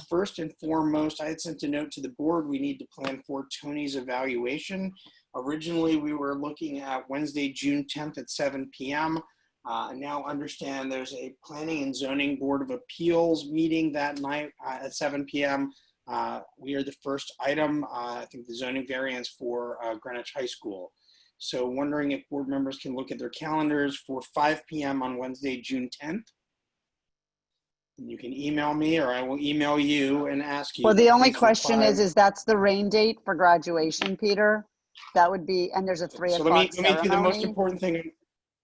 First and foremost, I had sent a note to the board. We need to plan for Tony's evaluation. Originally, we were looking at Wednesday, June 10th at 7 p.m. I now understand there's a Planning and Zoning Board of Appeals meeting that night at 7 p.m. We are the first item, I think the zoning variance for Greenwich High School. So wondering if board members can look at their calendars for 5 p.m. on Wednesday, June 10th. You can email me or I will email you and ask you. Well, the only question is that's the rain date for graduation, Peter? That would be, and there's a 3 o'clock ceremony. Let me do the most important thing.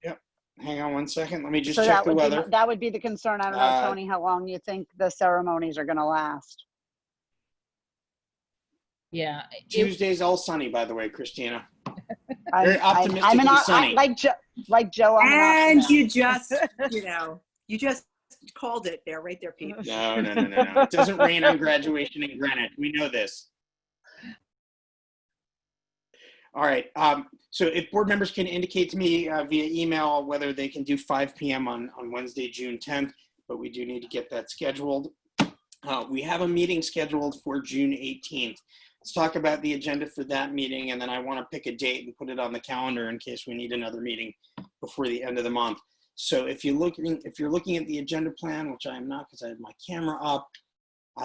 Yep. Hang on one second. Let me just So check the weather. that would be the concern. I don't know, Tony, how long you think the ceremonies are going to last? Yeah. Tuesday's all sunny, by the way, Christina. Very optimistically sunny. Like Joe. And you just, you just called it there, right there, Pete. No. It doesn't rain on graduation in Greenwich. We know this. All right. So if board members can indicate to me via email whether they can do 5 p.m. on Wednesday, June 10th, but we do need to get that scheduled. We have a meeting scheduled for June 18th. Let's talk about the agenda for that meeting, and then I want to pick a date and put it on the calendar in case we need another meeting before the end of the month. So if you're looking at the agenda plan, which I am not because I have my camera up,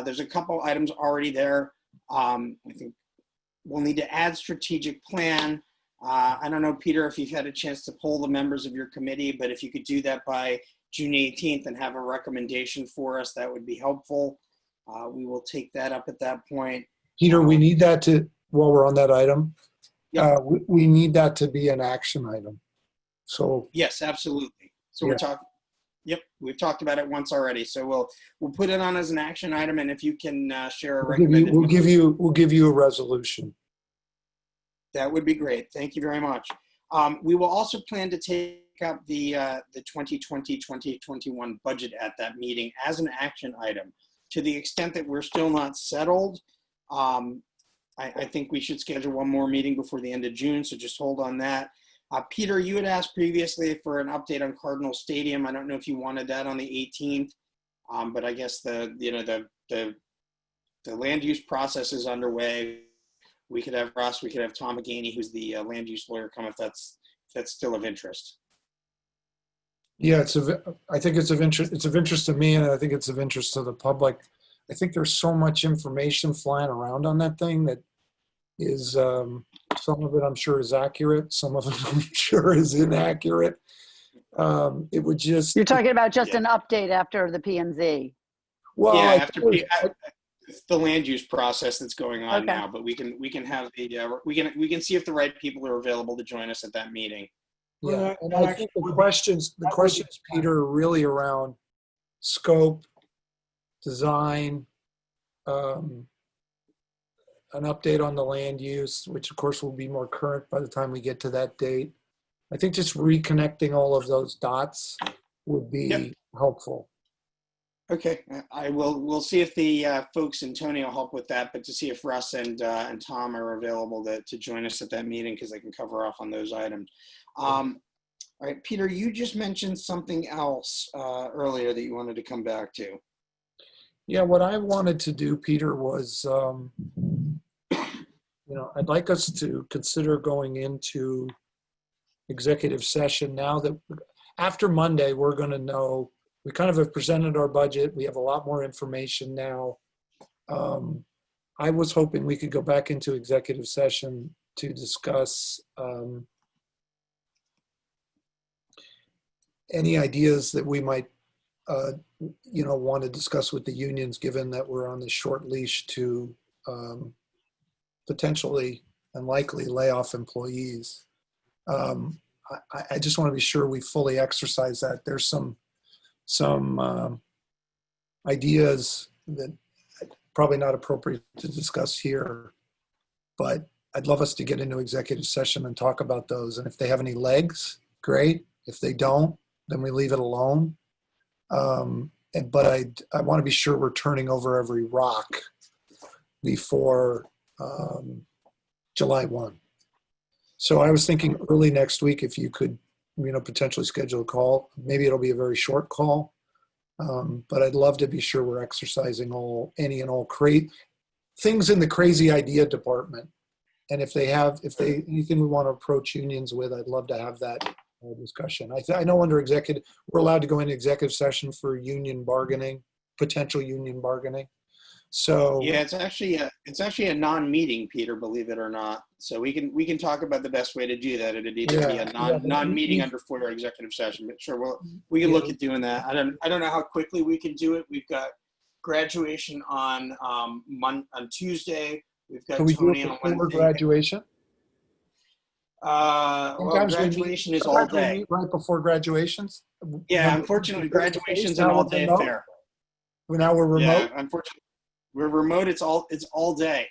there's a couple items already there. I think we'll need to add strategic plan. I don't know, Peter, if you've had a chance to poll the members of your committee, but if you could do that by June 18th and have a recommendation for us, that would be helpful. We will take that up at that point. Peter, we need that to, while we're on that item, Yep. we need that to be an action item. So yes, absolutely. So we're talking. Yep, we've talked about it once already. So we'll put it on as an action item, and if you can share a recommended. We'll give you a resolution. That would be great. Thank you very much. We will also plan to take up the 2020-2021 budget at that meeting as an action item. To the extent that we're still not settled, I think we should schedule one more meeting before the end of June, so just hold on that. Peter, you had asked previously for an update on Cardinal Stadium. I don't know if you wanted that on the 18th, but I guess the land use process is underway. We could have Russ, we could have Tom McGaney, who's the land use lawyer, come if that's still of interest. Yeah, I think it's of interest. It's of interest to me, and I think it's of interest to the public. I think there's so much information flying around on that thing that is, some of it I'm sure is accurate, some of it I'm sure is inaccurate. It would just. You're talking about just an update after the P&Z. Well, yeah, it's the land use process that's going on now, but we can have the we can see if the right people are available to join us at that meeting. Yeah, and I think the questions, Peter, are really around scope, design, an update on the land use, which of course will be more current by the time we get to that date. I think just reconnecting all of those dots would be helpful. Okay, we'll see if the folks in Tony will help with that, but to see if Russ and Tom are available to join us at that meeting, because they can cover off on those items. All right, Peter, you just mentioned something else earlier that you wanted to come back to. Yeah, what I wanted to do, Peter, was, I'd like us to consider going into executive session now that after Monday, we're going to know, we kind of have presented our budget. We have a lot more information now. I was hoping we could go back into executive session to discuss any ideas that we might, want to discuss with the unions, given that we're on this short leash to potentially and likely lay off employees. I just want to be sure we fully exercise that. There's some ideas that probably not appropriate to discuss here, but I'd love us to get into executive session and talk about those. And if they have any legs, great. If they don't, then we leave it alone. But I want to be sure we're turning over every rock before July 1. So I was thinking early next week, if you could, potentially schedule a call. Maybe it'll be a very short call, but I'd love to be sure we're exercising any and all things in the crazy idea department. And if anything we want to approach unions with, I'd love to have that discussion. I know under executive, we're allowed to go into executive session for union bargaining, potential union bargaining. So yeah, it's actually a non-meeting, Peter, believe it or not. So we can talk about the best way to do that. It'd either be a non-meeting under FOIA executive session, but sure, we can look at doing that. I don't know how quickly we can do it. We've got graduation on Tuesday. We've got Tony on Wednesday. Graduation. Well, graduation is all day. Right before graduations. Yeah, unfortunately, graduation's an all-day affair. Now we're remote. Yeah, unfortunately. We're remote. It's all day.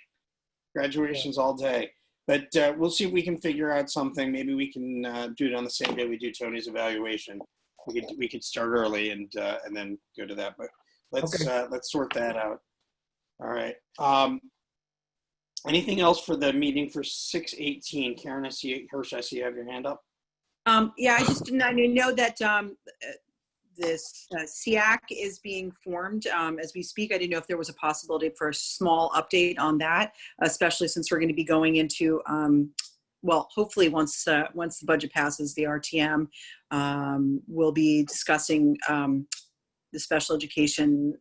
Graduation's all day. But we'll see if we can figure out something. Maybe we can do it on the same day we do Tony's evaluation. We could start early and then go to that. But let's sort that out. All right. Anything else for the meeting for 6/18? Karen, I see you have your hand up. Yeah, I know that this SEAC is being formed as we speak. I didn't know if there was a possibility for a small update on that, especially since we're going to be going into, hopefully once the budget passes the RTM, we'll be discussing the special education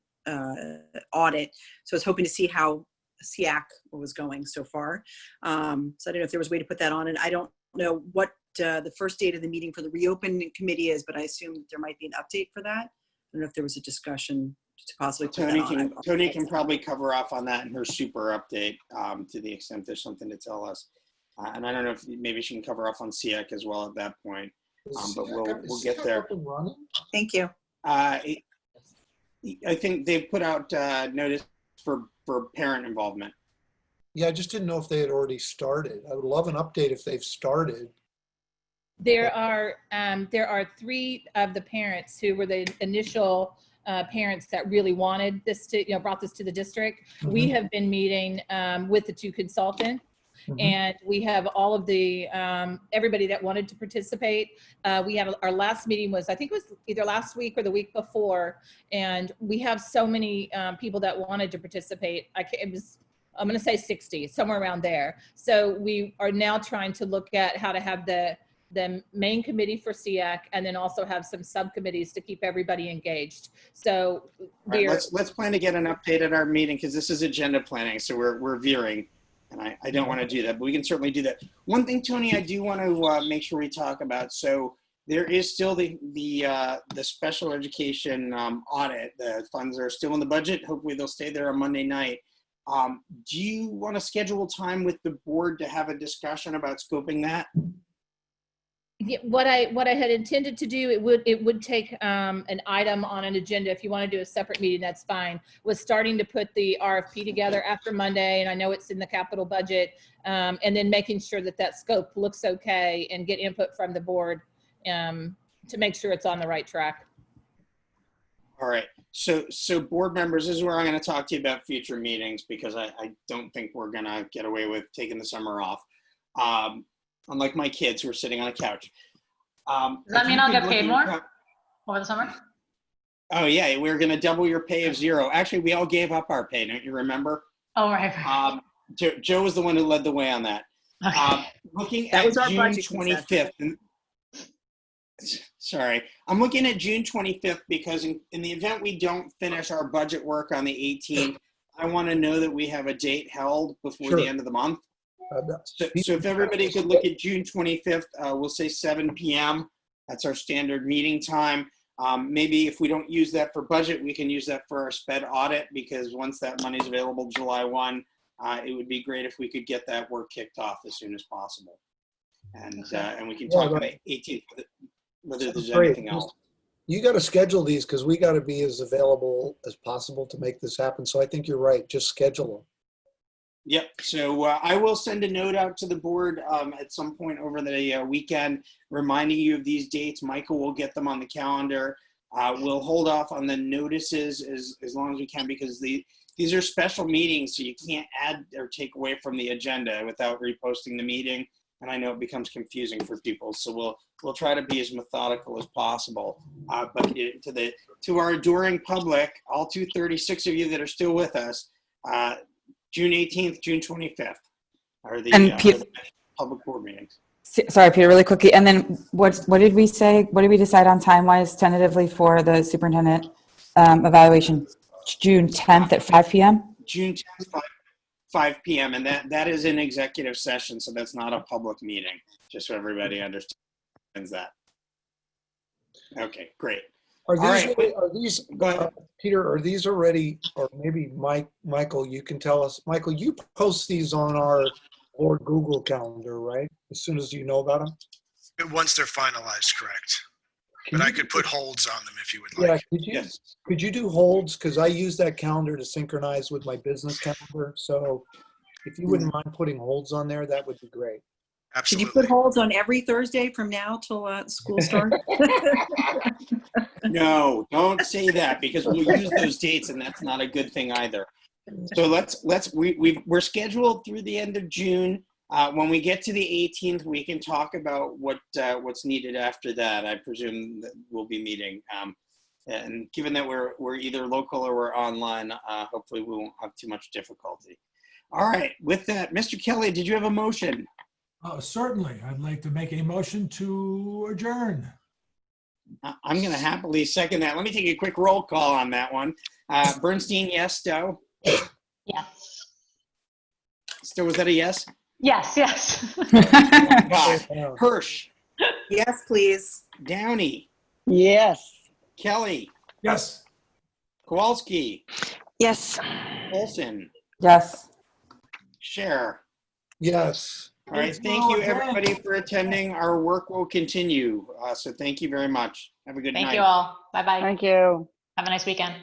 audit. So I was hoping to see how SEAC was going so far. So I don't know if there was a way to put that on, and I don't know what the first date of the meeting for the reopen committee is, but I assume there might be an update for that. I don't know if there was a discussion to possibly put that on. Tony can probably cover off on that in her super update to the extent there's something to tell us. And I don't know if maybe she can cover off on SEAC as well at that point, but we'll get there. Thank you. I think they've put out notice for parent involvement. Yeah, I just didn't know if they had already started. I would love an update if they've started. There are 3 of the parents who were the initial parents that really wanted this to, brought this to the district. We have been meeting with the 2 consultants. And we have all of the, everybody that wanted to participate. We had our last meeting was, I think it was either last week or the week before. And we have so many people that wanted to participate. I'm going to say 60, somewhere around there. So we are now trying to look at how to have the main committee for SEAC and then also have some subcommittees to keep everybody engaged. So right, let's plan to get an update at our meeting, because this is agenda planning. So we're veering. And I don't want to do that, but we can certainly do that. One thing, Tony, I do want to make sure we talk about. So there is still the special education audit. The funds are still in the budget. Hopefully they'll stay there on Monday night. Do you want to schedule time with the board to have a discussion about scoping that? Yeah, what I had intended to do, it would take an item on an agenda. If you want to do a separate meeting, that's fine. Was starting to put the RFP together after Monday, and I know it's in the capital budget, and then making sure that scope looks okay and get input from the board to make sure it's on the right track. All right. So board members, this is where I'm going to talk to you about future meetings, because I don't think we're going to get away with taking the summer off. Unlike my kids who are sitting on a couch. Does that mean I'll get paid more over the summer? Oh yeah, we're gonna double your pay of 0. Actually, we all gave up our pay, don't you remember? Oh, right. Joe was the one who led the way on that. Okay. Looking That at was our June budget 25th. Sorry, I'm looking at June 25th because in the event we don't finish our budget work on the 18th, I want to know that we have a date held before the end of the month. So if everybody could look at June 25th, we'll say 7 p.m. That's our standard meeting time. Maybe if we don't use that for budget, we can use that for our sped audit, because once that money is available July 1, it would be great if we could get that work kicked off as soon as possible. And we can talk about 18th, whether there's anything else. You got to schedule these, because we got to be as available as possible to make this happen. So I think you're right. Just schedule them. Yep. So I will send a note out to the board at some point over the weekend, reminding you of these dates. Michael will get them on the calendar. We'll hold off on the notices as long as we can, because these are special meetings, so you can't add or take away from the agenda without reposting the meeting. And I know it becomes confusing for people, so we'll try to be as methodical as possible. But to our adoring public, all 236 of you that are still with us, June 18th, June 25th are the public board meetings. Sorry, Peter, really quickly. And then what did we say? What did we decide on time-wise tentatively for the superintendent evaluation? June 10th at 5 p.m.? June 10th, 5 p.m. And that is an executive session, so that's not a public meeting, just so everybody understands that. Okay, great. Are these go ahead. Peter, are these already, or maybe Michael, you can tell us. Michael, you post these on our board Google calendar, right? As soon as you know about them? Once they're finalized, correct. But I could put holds on them if you would like. Yeah, could you do holds? Because I use that calendar to synchronize with my business calendar. So if you wouldn't mind putting holds on there, that would be great. Absolutely. Can you put holds on every Thursday from now till school starts? No, don't say that, because we'll use those dates, and that's not a good thing either. So we're scheduled through the end of June. When we get to the 18th, we can talk about what's needed after that. I presume that we'll be meeting. And given that we're either local or we're online, hopefully we won't have too much difficulty. All right, with that, Mr. Kelly, did you have a motion? Certainly. I'd like to make a motion to adjourn. I'm going to happily second that. Let me take a quick roll call on that one. Bernstein, yes. Stowe? Yes. Stowe, was that a yes? Yes. God. Hirsch? Yes, please. Downey? Yes. Kelly? Yes. Kowalski? Yes. Olson? Yes. Cher? Yes. All right. Thank you, everybody, for attending. Our work will continue. So thank you very much. Have a good night. Thank you all. Bye-bye. Thank you. Have a nice weekend.